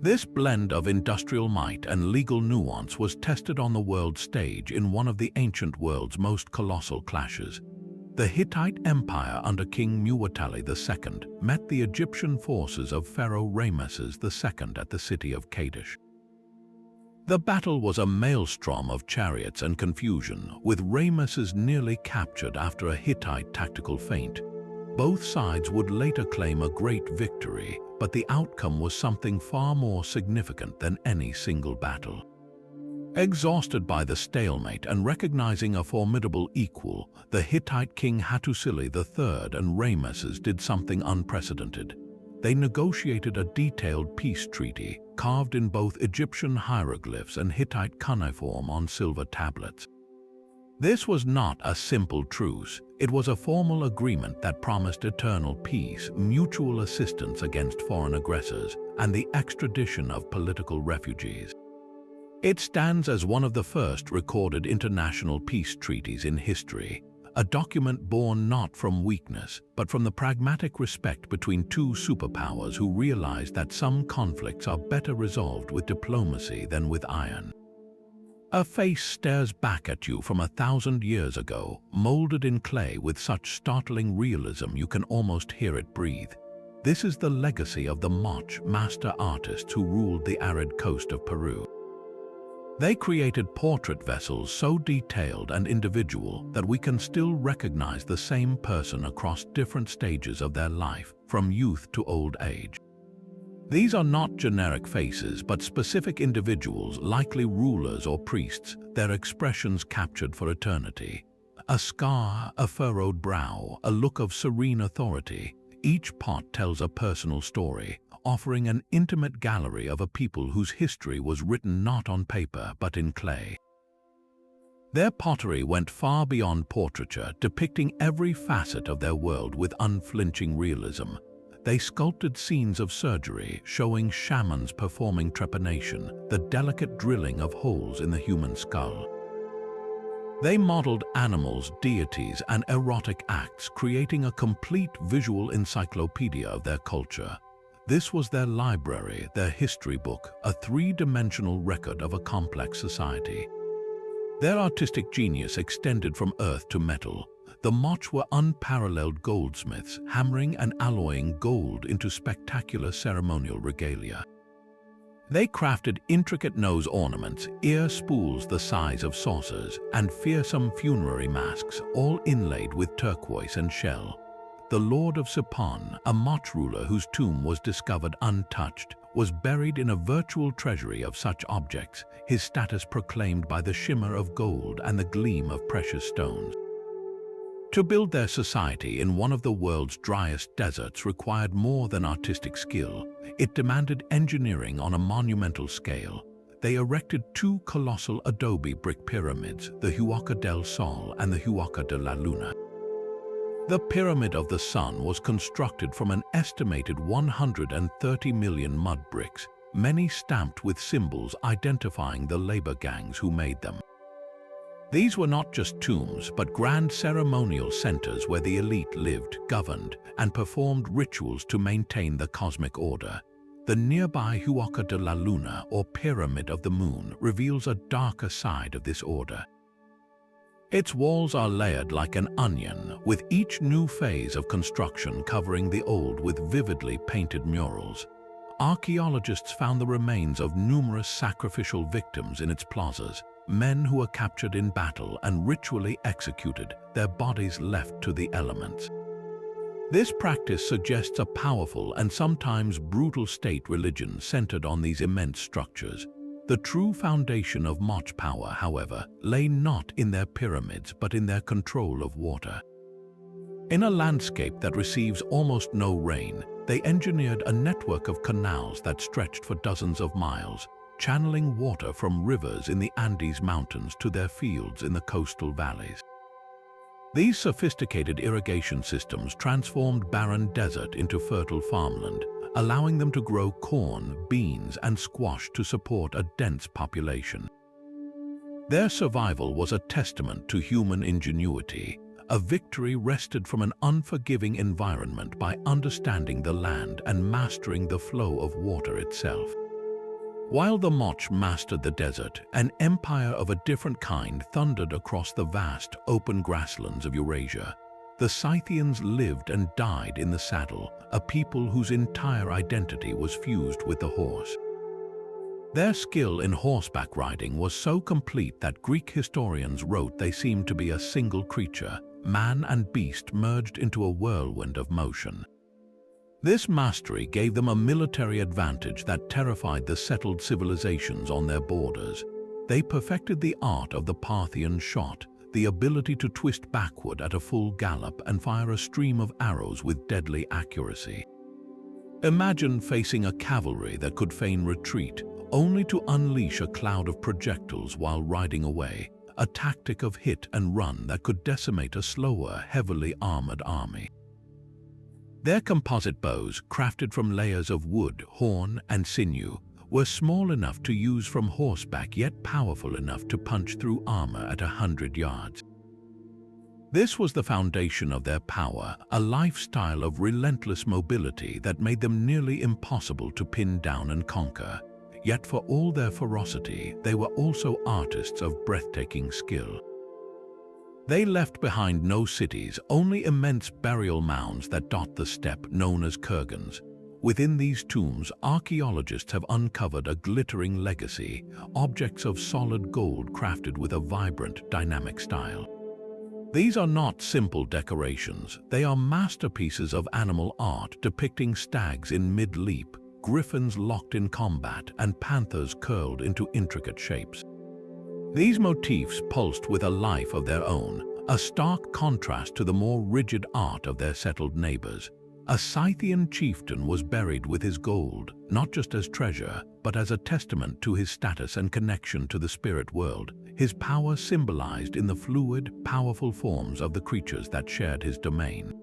This blend of industrial might and legal nuance was tested on the world stage in one of the ancient world's most colossal clashes. The Hittite Empire under King Muwatalli II met the Egyptian forces of Pharaoh Ramesses II at the city of Kadesh. The battle was a maelstrom of chariots and confusion, with Ramesses nearly captured after a Hittite tactical feint. Both sides would later claim a great victory, but the outcome was something far more significant than any single battle. Exhausted by the stalemate and recognizing a formidable equal, the Hittite king Hattusili III and Ramesses did something unprecedented. They negotiated a detailed peace treaty, carved in both Egyptian hieroglyphs and Hittite cuneiform on silver tablets. This was not a simple truce. It was a formal agreement that promised eternal peace, mutual assistance against foreign aggressors, and the extradition of political refugees. It stands as one of the first recorded international peace treaties in history, a document born not from weakness, but from the pragmatic respect between two superpowers who realized that some conflicts are better resolved with diplomacy than with iron. A face stares back at you from 1,000 years ago, molded in clay with such startling realism you can almost hear it breathe. This is the legacy of the Moche master artists who ruled the arid coast of Peru. They created portrait vessels so detailed and individual that we can still recognize the same person across different stages of their life, from youth to old age. These are not generic faces, but specific individuals, likely rulers or priests, their expressions captured for eternity. A scar, a furrowed brow, a look of serene authority. Each pot tells a personal story, offering an intimate gallery of a people whose history was written not on paper but in clay. Their pottery went far beyond portraiture, depicting every facet of their world with unflinching realism. They sculpted scenes of surgery, showing shamans performing trepanation, the delicate drilling of holes in the human skull. They modeled animals, deities, and erotic acts, creating a complete visual encyclopedia of their culture. This was their library, their history book, a three-dimensional record of a complex society. Their artistic genius extended from earth to metal. The Moche were unparalleled goldsmiths, hammering and alloying gold into spectacular ceremonial regalia. They crafted intricate nose ornaments, ear spools the size of saucers, and fearsome funerary masks, all inlaid with turquoise and shell. The Lord of Sipan, a Moche ruler whose tomb was discovered untouched, was buried in a virtual treasury of such objects, his status proclaimed by the shimmer of gold and the gleam of precious stones. To build their society in one of the world's driest deserts required more than artistic skill. It demanded engineering on a monumental scale. They erected two colossal adobe brick pyramids, the Huaca del Sol and the Huaca de la Luna. The Pyramid of the Sun was constructed from an estimated 130 million mud bricks, many stamped with symbols identifying the labor gangs who made them. These were not just tombs, but grand ceremonial centers where the elite lived, governed, and performed rituals to maintain the cosmic order. The nearby Huaca de la Luna, or Pyramid of the Moon, reveals a darker side of this order. Its walls are layered like an onion, with each new phase of construction covering the old with vividly painted murals. Archaeologists found the remains of numerous sacrificial victims in its plazas, men who were captured in battle and ritually executed, their bodies left to the elements. This practice suggests a powerful and sometimes brutal state religion centered on these immense structures. The true foundation of Moch power, however, lay not in their pyramids but in their control of water. In a landscape that receives almost no rain, they engineered a network of canals that stretched for dozens of miles, channeling water from rivers in the Andes Mountains to their fields in the coastal valleys. These sophisticated irrigation systems transformed barren desert into fertile farmland, allowing them to grow corn, beans, and squash to support a dense population. Their survival was a testament to human ingenuity, a victory wrested from an unforgiving environment by understanding the land and mastering the flow of water itself. While the Moch mastered the desert, an empire of a different kind thundered across the vast, open grasslands of Eurasia. The Scythians lived and died in the saddle, a people whose entire identity was fused with the horse. Their skill in horseback riding was so complete that Greek historians wrote they seemed to be a single creature, man and beast merged into a whirlwind of motion. This mastery gave them a military advantage that terrified the settled civilizations on their borders. They perfected the art of the Parthian shot, the ability to twist backward at a full gallop and fire a stream of arrows with deadly accuracy. Imagine facing a cavalry that could feign retreat, only to unleash a cloud of projectiles while riding away, a tactic of hit and run that could decimate a slower, heavily armored army. Their composite bows, crafted from layers of wood, horn, and sinew, were small enough to use from horseback yet powerful enough to punch through armor at 100 yards. This was the foundation of their power, a lifestyle of relentless mobility that made them nearly impossible to pin down and conquer. Yet for all their ferocity, they were also artists of breathtaking skill. They left behind no cities, only immense burial mounds that dot the steppe known as kurgans. Within these tombs, archaeologists have uncovered a glittering legacy, objects of solid gold crafted with a vibrant, dynamic style. These are not simple decorations, they are masterpieces of animal art depicting stags in mid-leap, griffins locked in combat, and panthers curled into intricate shapes. These motifs pulsed with a life of their own, a stark contrast to the more rigid art of their settled neighbors. A Scythian chieftain was buried with his gold, not just as treasure, but as a testament to his status and connection to the spirit world, his power symbolized in the fluid, powerful forms of the creatures that shared his domain.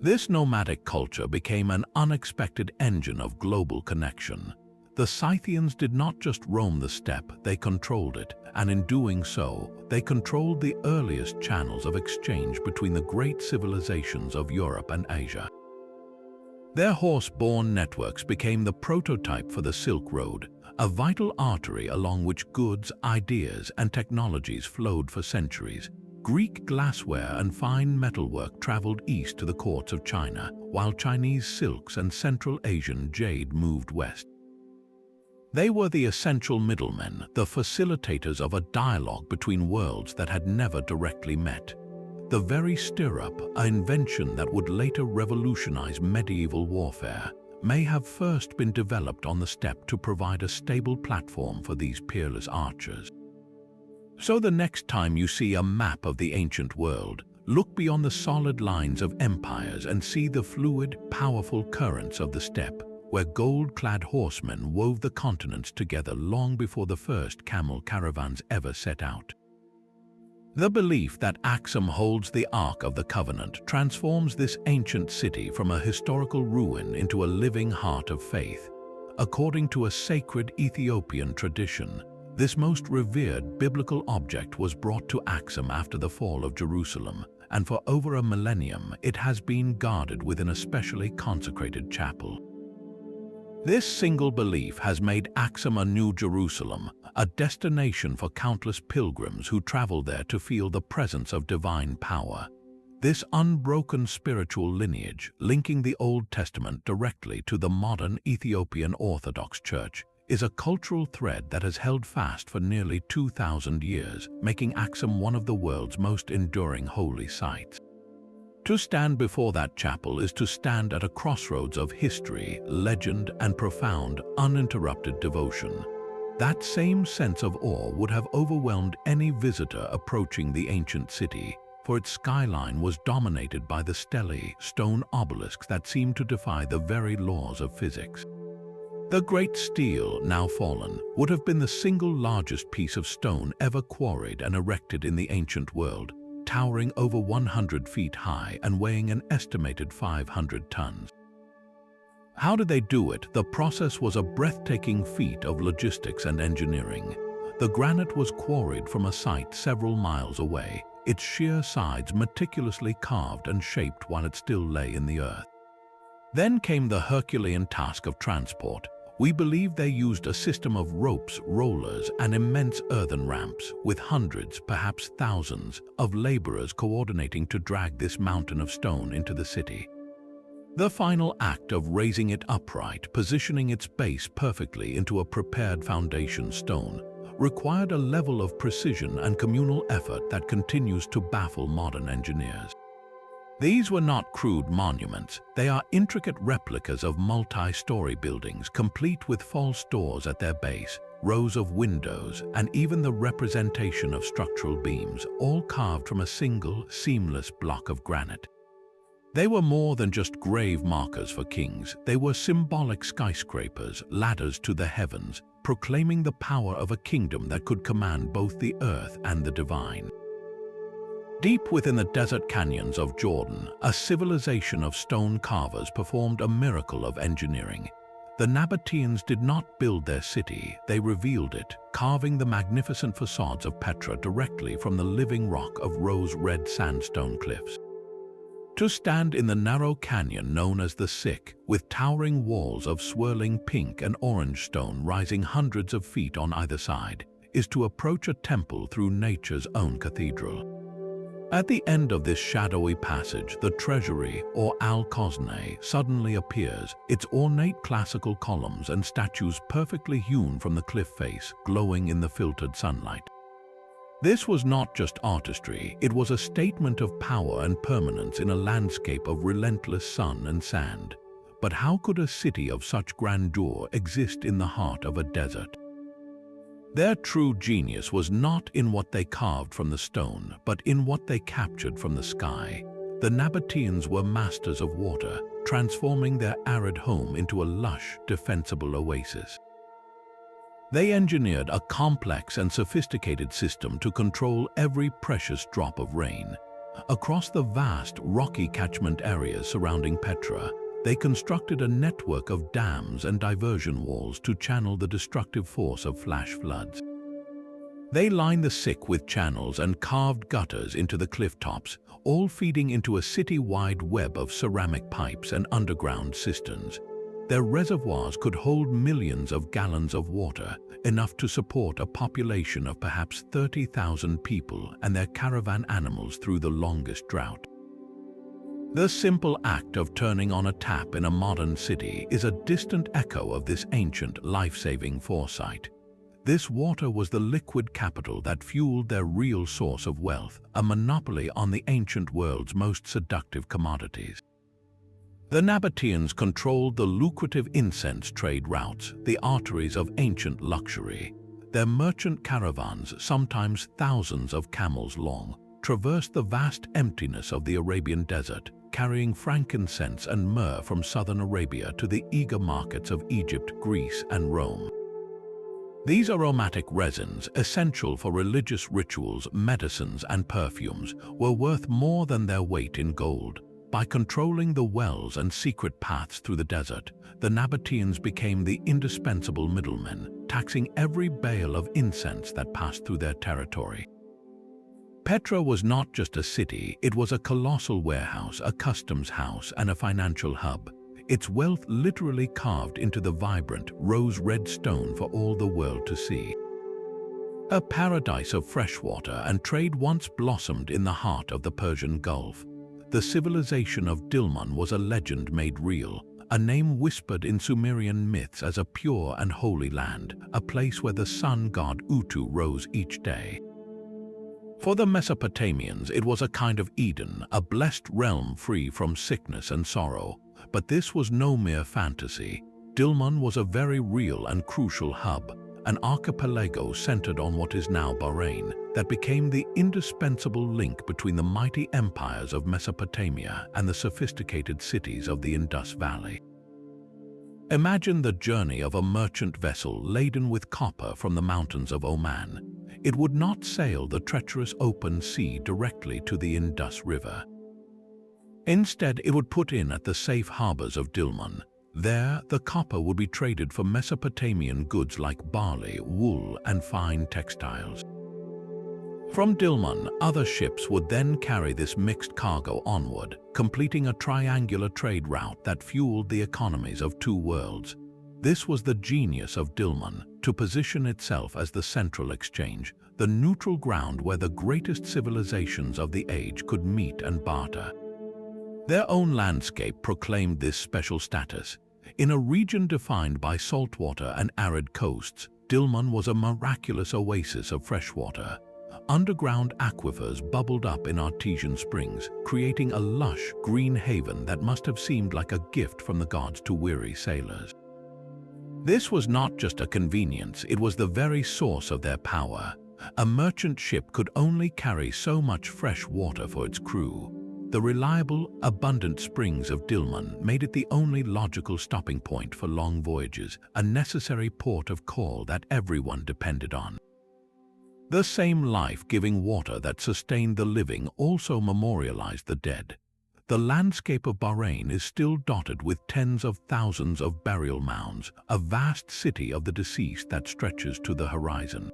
This nomadic culture became an unexpected engine of global connection. The Scythians did not just roam the steppe, they controlled it, and in doing so, they controlled the earliest channels of exchange between the great civilizations of Europe and Asia. Their horse-borne networks became the prototype for the Silk Road, a vital artery along which goods, ideas, and technologies flowed for centuries. Greek glassware and fine metalwork traveled east to the courts of China, while Chinese silks and Central Asian jade moved west. They were the essential middlemen, the facilitators of a dialogue between worlds that had never directly met. The very stirrup, an invention that would later revolutionize medieval warfare, may have first been developed on the steppe to provide a stable platform for these peerless archers. So the next time you see a map of the ancient world, Look beyond the solid lines of empires and see the fluid, powerful currents of the steppe, where gold-clad horsemen wove the continents together long before the first camel caravans ever set out. The belief that Axum holds the Ark of the Covenant transforms this ancient city from a historical ruin into a living heart of faith. According to a sacred Ethiopian tradition, this most revered biblical object was brought to Axum after the fall of Jerusalem, and for over a millennium it has been guarded within a specially consecrated chapel. This single belief has made Axum a new Jerusalem, a destination for countless pilgrims who travel there to feel the presence of divine power. This unbroken spiritual lineage, linking the Old Testament directly to the modern Ethiopian Orthodox Church, is a cultural thread that has held fast for nearly 2,000 years, making Axum one of the world's most enduring holy sites. To stand before that chapel is to stand at a crossroads of history, legend, and profound, uninterrupted devotion. That same sense of awe would have overwhelmed any visitor approaching the ancient city, for its skyline was dominated by the stelae, stone obelisks that seemed to defy the very laws of physics. The great stele, now fallen, would have been the single largest piece of stone ever quarried and erected in the ancient world, towering over 100 feet high and weighing an estimated 500 tons. How did they do it? The process was a breathtaking feat of logistics and engineering. The granite was quarried from a site several miles away, its sheer sides meticulously carved and shaped while it still lay in the earth. Then came the Herculean task of transport. We believe they used a system of ropes, rollers, and immense earthen ramps, with hundreds, perhaps thousands, of laborers coordinating to drag this mountain of stone into the city. The final act of raising it upright, positioning its base perfectly into a prepared foundation stone, required a level of precision and communal effort that continues to baffle modern engineers. These were not crude monuments, they are intricate replicas of multi-story buildings complete with false doors at their base, rows of windows, and even the representation of structural beams, all carved from a single, seamless block of granite. They were more than just grave markers for kings, they were symbolic skyscrapers, ladders to the heavens, proclaiming the power of a kingdom that could command both the earth and the divine. Deep within the desert canyons of Jordan, a civilization of stone carvers performed a miracle of engineering. The Nabateans did not build their city, they revealed it, carving the magnificent facades of Petra directly from the living rock of rose-red sandstone cliffs. To stand in the narrow canyon known as the Sick, with towering walls of swirling pink and orange stone rising hundreds of feet on either side, is to approach a temple through nature's own cathedral. At the end of this shadowy passage, the treasury, or Al-Khosneh, suddenly appears, its ornate classical columns and statues perfectly hewn from the cliff face, glowing in the filtered sunlight. This was not just artistry, it was a statement of power and permanence in a landscape of relentless sun and sand. But how could a city of such grandeur exist in the heart of a desert? Their true genius was not in what they carved from the stone, but in what they captured from the sky. The Nabateans were masters of water, transforming their arid home into a lush, defensible oasis. They engineered a complex and sophisticated system to control every precious drop of rain. Across the vast, rocky catchment areas surrounding Petra, they constructed a network of dams and diversion walls to channel the destructive force of flash floods. They lined the Sick with channels and carved gutters into the cliff tops, all feeding into a city-wide web of ceramic pipes and underground cisterns. Their reservoirs could hold millions of gallons of water, enough to support a population of perhaps 30,000 people and their caravan animals through the longest drought. The simple act of turning on a tap in a modern city is a distant echo of this ancient, life-saving foresight. This water was the liquid capital that fueled their real source of wealth, a monopoly on the ancient world's most seductive commodities. The Nabateans controlled the lucrative incense trade routes, the arteries of ancient luxury. Their merchant caravans, sometimes thousands of camels long, traversed the vast emptiness of the Arabian desert, carrying frankincense and myrrh from southern Arabia to the eager markets of Egypt, Greece, and Rome. These aromatic resins, essential for religious rituals, medicines, and perfumes, were worth more than their weight in gold. By controlling the wells and secret paths through the desert, the Nabateans became the indispensable middlemen, taxing every bale of incense that passed through their territory. Petra was not just a city, it was a colossal warehouse, a customs house, and a financial hub. Its wealth literally carved into the vibrant, rose-red stone for all the world to see. A paradise of freshwater and trade once blossomed in the heart of the Persian Gulf. The civilization of Dilmun was a legend made real, a name whispered in Sumerian myths as a pure and holy land, a place where the sun god Utu rose each day. For the Mesopotamians, it was a kind of Eden, a blessed realm free from sickness and sorrow. But this was no mere fantasy. Dilmun was a very real and crucial hub, an archipelago centered on what is now Bahrain, that became the indispensable link between the mighty empires of Mesopotamia and the sophisticated cities of the Indus Valley. Imagine the journey of a merchant vessel laden with copper from the mountains of Oman. It would not sail the treacherous open sea directly to the Indus River. Instead, it would put in at the safe harbors of Dilmun. There, the copper would be traded for Mesopotamian goods like barley, wool, and fine textiles. From Dilmun, other ships would then carry this mixed cargo onward, completing a triangular trade route that fueled the economies of two worlds. This was the genius of Dilmun, to position itself as the central exchange, the neutral ground where the greatest civilizations of the age could meet and barter. Their own landscape proclaimed this special status. In a region defined by saltwater and arid coasts, Dilmun was a miraculous oasis of freshwater. Underground aquifers bubbled up in artesian springs, creating a lush, green haven that must have seemed like a gift from the gods to weary sailors. This was not just a convenience, it was the very source of their power. A merchant ship could only carry so much fresh water for its crew. The reliable, abundant springs of Dilmun made it the only logical stopping point for long voyages, a necessary port of call that everyone depended on. The same life-giving water that sustained the living also memorialized the dead. The landscape of Bahrain is still dotted with tens of thousands of burial mounds, a vast city of the deceased that stretches to the horizon.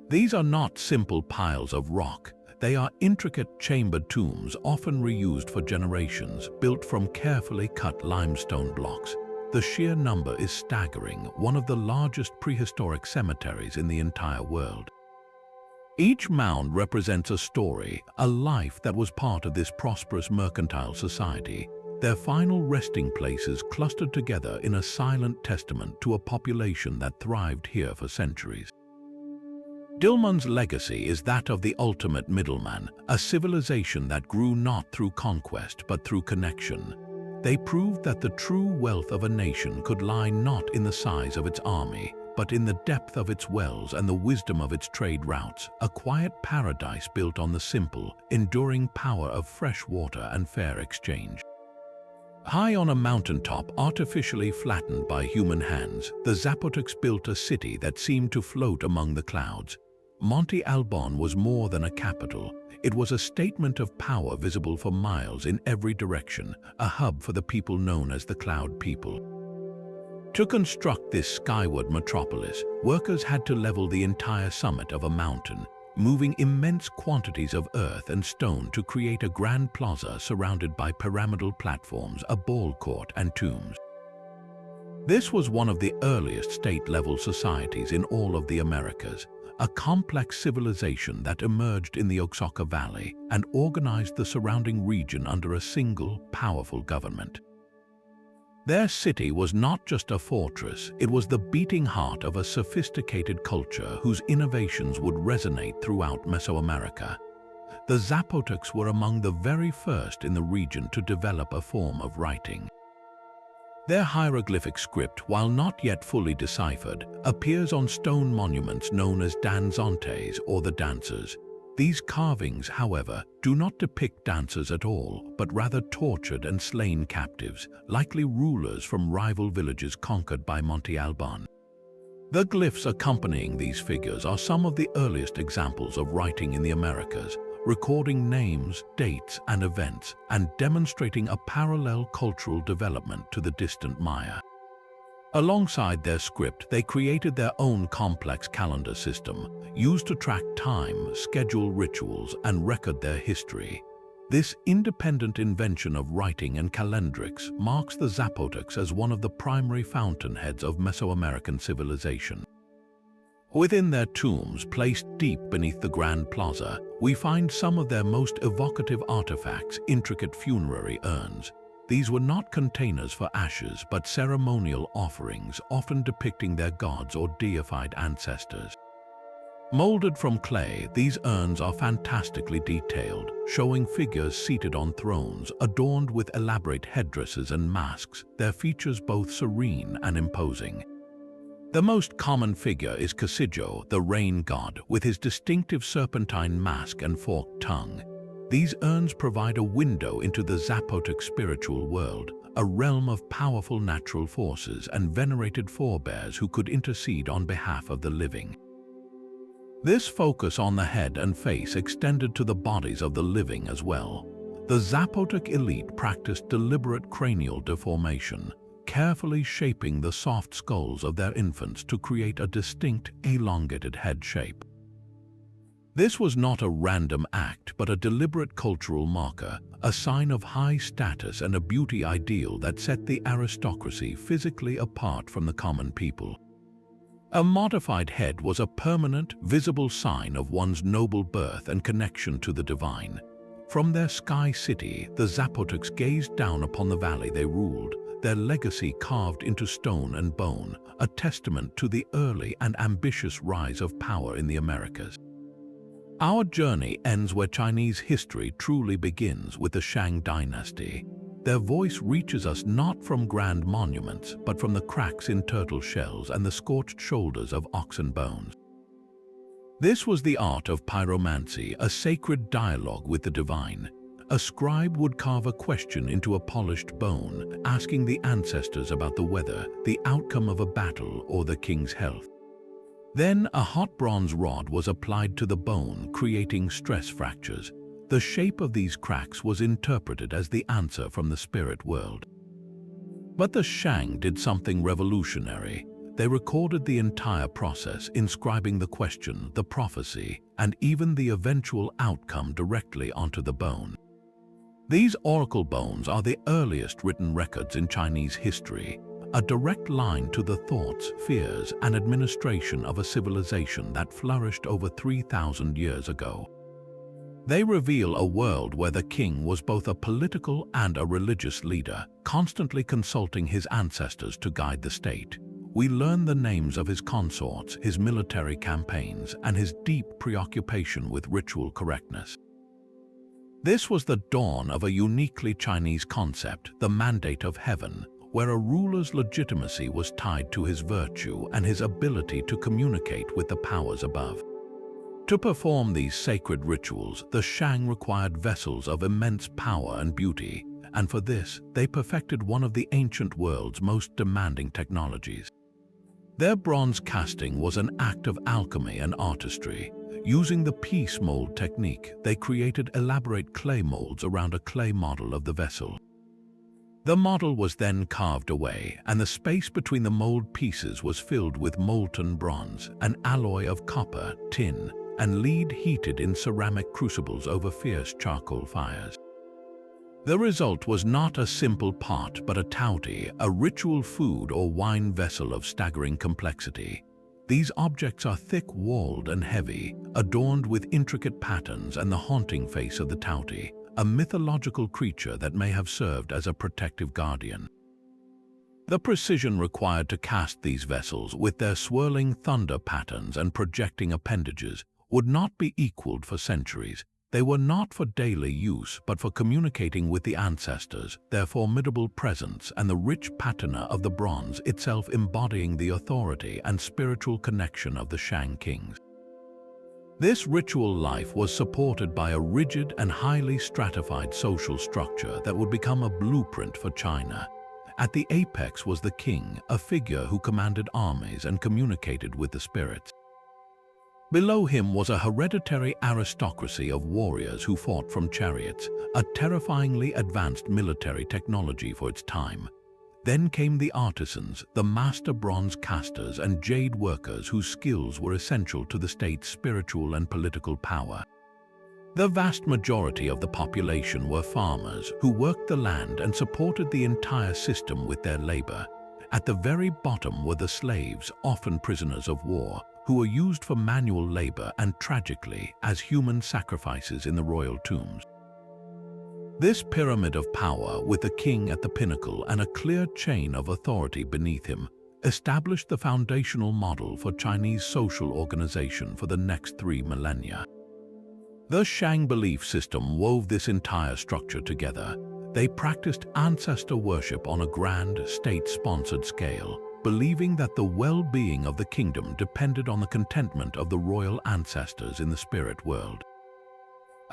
These are not simple piles of rock. They are intricate chambered tombs, often reused for generations, built from carefully cut limestone blocks. The sheer number is staggering, one of the largest prehistoric cemeteries in the entire world. Each mound represents a story, a life that was part of this prosperous mercantile society, their final resting places clustered together in a silent testament to a population that thrived here for centuries. Dilmun's legacy is that of the ultimate middleman, a civilization that grew not through conquest but through connection. They proved that the true wealth of a nation could lie not in the size of its army, but in the depth of its wells and the wisdom of its trade routes, a quiet paradise built on the simple, enduring power of fresh water and fair exchange. High on a mountaintop artificially flattened by human hands, the Zapotecs built a city that seemed to float among the clouds. Monte Albon was more than a capital. It was a statement of power visible for miles in every direction, a hub for the people known as the Cloud People. To construct this skyward metropolis, workers had to level the entire summit of a mountain, moving immense quantities of earth and stone to create a grand plaza surrounded by pyramidal platforms, a ball court, and tombs. This was one of the earliest state-level societies in all of the Americas, a complex civilization that emerged in the Oaxaca Valley and organized the surrounding region under a single, powerful government. Their city was not just a fortress, it was the beating heart of a sophisticated culture whose innovations would resonate throughout Mesoamerica. The Zapotecs were among the very first in the region to develop a form of writing. Their hieroglyphic script, while not yet fully deciphered, appears on stone monuments known as danzantes or the dancers. These carvings, however, do not depict dancers at all, but rather tortured and slain captives, likely rulers from rival villages conquered by Monte Alban. The glyphs accompanying these figures are some of the earliest examples of writing in the Americas, recording names, dates, and events, and demonstrating a parallel cultural development to the distant Maya. Alongside their script, they created their own complex calendar system, used to track time, schedule rituals, and record their history. This independent invention of writing and calendrics marks the Zapotecs as one of the primary fountainheads of Mesoamerican civilization. Within their tombs, placed deep beneath the Grand Plaza, we find some of their most evocative artifacts, intricate funerary urns. These were not containers for ashes, but ceremonial offerings, often depicting their gods or deified ancestors. Molded from clay, these urns are fantastically detailed, showing figures seated on thrones, adorned with elaborate headdresses and masks, their features both serene and imposing. The most common figure is Casijo, the rain god, with his distinctive serpentine mask and forked tongue. These urns provide a window into the Zapotec spiritual world, a realm of powerful natural forces and venerated forebears who could intercede on behalf of the living. This focus on the head and face extended to the bodies of the living as well. The Zapotec elite practiced deliberate cranial deformation, carefully shaping the soft skulls of their infants to create a distinct, elongated head shape. This was not a random act, but a deliberate cultural marker, a sign of high status and a beauty ideal that set the aristocracy physically apart from the common people. A modified head was a permanent, visible sign of one's noble birth and connection to the divine. From their sky city, the Zapotecs gazed down upon the valley they ruled, their legacy carved into stone and bone, a testament to the early and ambitious rise of power in the Americas. Our journey ends where Chinese history truly begins, with the Shang dynasty. Their voice reaches us not from grand monuments, but from the cracks in turtle shells and the scorched shoulders of oxen bones. This was the art of pyromancy, a sacred dialogue with the divine. A scribe would carve a question into a polished bone, asking the ancestors about the weather, the outcome of a battle, or the king's health. Then a hot bronze rod was applied to the bone, creating stress fractures. The shape of these cracks was interpreted as the answer from the spirit world. But the Shang did something revolutionary. They recorded the entire process, inscribing the question, the prophecy, and even the eventual outcome directly onto the bone. These oracle bones are the earliest written records in Chinese history, a direct line to the thoughts, fears, and administration of a civilization that flourished over 3,000 years ago. They reveal a world where the king was both a political and a religious leader, constantly consulting his ancestors to guide the state. We learn the names of his consorts, his military campaigns, and his deep preoccupation with ritual correctness. This was the dawn of a uniquely Chinese concept, the mandate of heaven, where a ruler's legitimacy was tied to his virtue and his ability to communicate with the powers above. To perform these sacred rituals, the Shang required vessels of immense power and beauty, and for this, they perfected one of the ancient world's most demanding technologies. Their bronze casting was an act of alchemy and artistry. Using the piece mold technique, they created elaborate clay molds around a clay model of the vessel. The model was then carved away, and the space between the mold pieces was filled with molten bronze, an alloy of copper, tin, and lead heated in ceramic crucibles over fierce charcoal fires. The result was not a simple pot, but a tauti, a ritual food or wine vessel of staggering complexity. These objects are thick-walled and heavy, adorned with intricate patterns and the haunting face of the tauti, a mythological creature that may have served as a protective guardian. The precision required to cast these vessels, with their swirling thunder patterns and projecting appendages, would not be equaled for centuries. They were not for daily use, but for communicating with the ancestors, their formidable presence and the rich patina of the bronze itself embodying the authority and spiritual connection of the Shang kings. This ritual life was supported by a rigid and highly stratified social structure that would become a blueprint for China. At the apex was the king, a figure who commanded armies and communicated with the spirits. Below him was a hereditary aristocracy of warriors who fought from chariots, a terrifyingly advanced military technology for its time. Then came the artisans, the master bronze casters and jade workers whose skills were essential to the state's spiritual and political power. The vast majority of the population were farmers who worked the land and supported the entire system with their labor. At the very bottom were the slaves, often prisoners of war, who were used for manual labor and, tragically, as human sacrifices in the royal tombs. This pyramid of power, with the king at the pinnacle and a clear chain of authority beneath him, established the foundational model for Chinese social organization for the next 3 millennia. The Shang belief system wove this entire structure together. They practiced ancestor worship on a grand, state-sponsored scale, believing that the well-being of the kingdom depended on the contentment of the royal ancestors in the spirit world.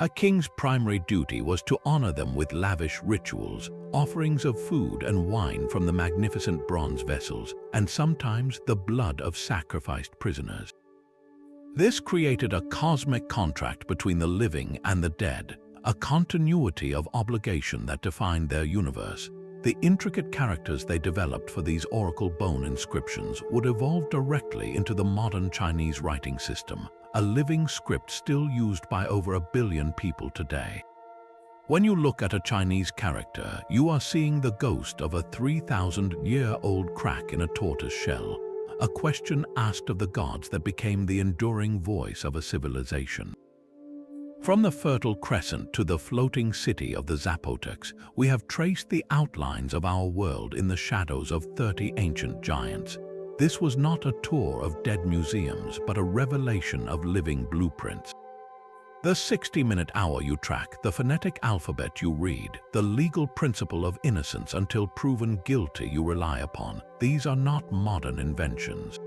A king's primary duty was to honor them with lavish rituals, offerings of food and wine from the magnificent bronze vessels, and sometimes the blood of sacrificed prisoners. This created a cosmic contract between the living and the dead, a continuity of obligation that defined their universe. The intricate characters they developed for these oracle bone inscriptions would evolve directly into the modern Chinese writing system, a living script still used by over 1 billion people today. When you look at a Chinese character, you are seeing the ghost of a 3,000-year-old crack in a tortoise shell, a question asked of the gods that became the enduring voice of a civilization. From the Fertile Crescent to the floating city of the Zapotecs, we have traced the outlines of our world in the shadows of 30 ancient giants. This was not a tour of dead museums, but a revelation of living blueprints. The 60-minute hour you track, the phonetic alphabet you read, the legal principle of innocence until proven guilty you rely upon, these are not modern inventions.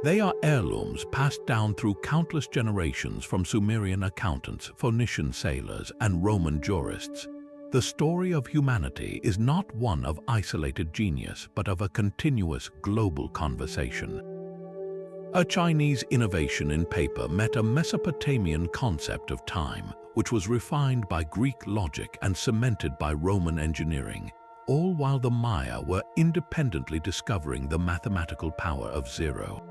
They are heirlooms passed down through countless generations from Sumerian accountants, Phoenician sailors, and Roman jurists. The story of humanity is not one of isolated genius, but of a continuous global conversation. A Chinese innovation in paper met a Mesopotamian concept of time, which was refined by Greek logic and cemented by Roman engineering, all while the Maya were independently discovering the mathematical power of zero.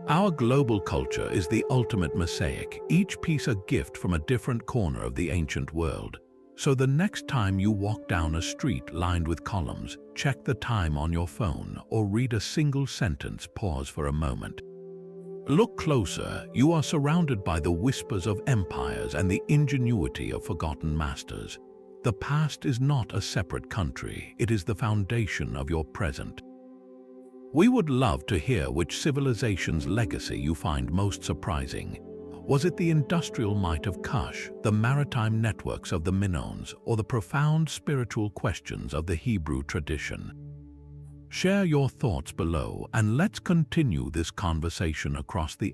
Our global culture is the ultimate mosaic, each piece a gift from a different corner of the ancient world. So the next time you walk down a street lined with columns, check the time on your phone or read a single sentence, pause for a moment. Look closer, you are surrounded by the whispers of empires and the ingenuity of forgotten masters. The past is not a separate country, it is the foundation of your present. We would love to hear which civilization's legacy you find most surprising. Was it the industrial might of Kush, the maritime networks of the Minoans, or the profound spiritual questions of the Hebrew tradition? Share your thoughts below and let's continue this conversation across the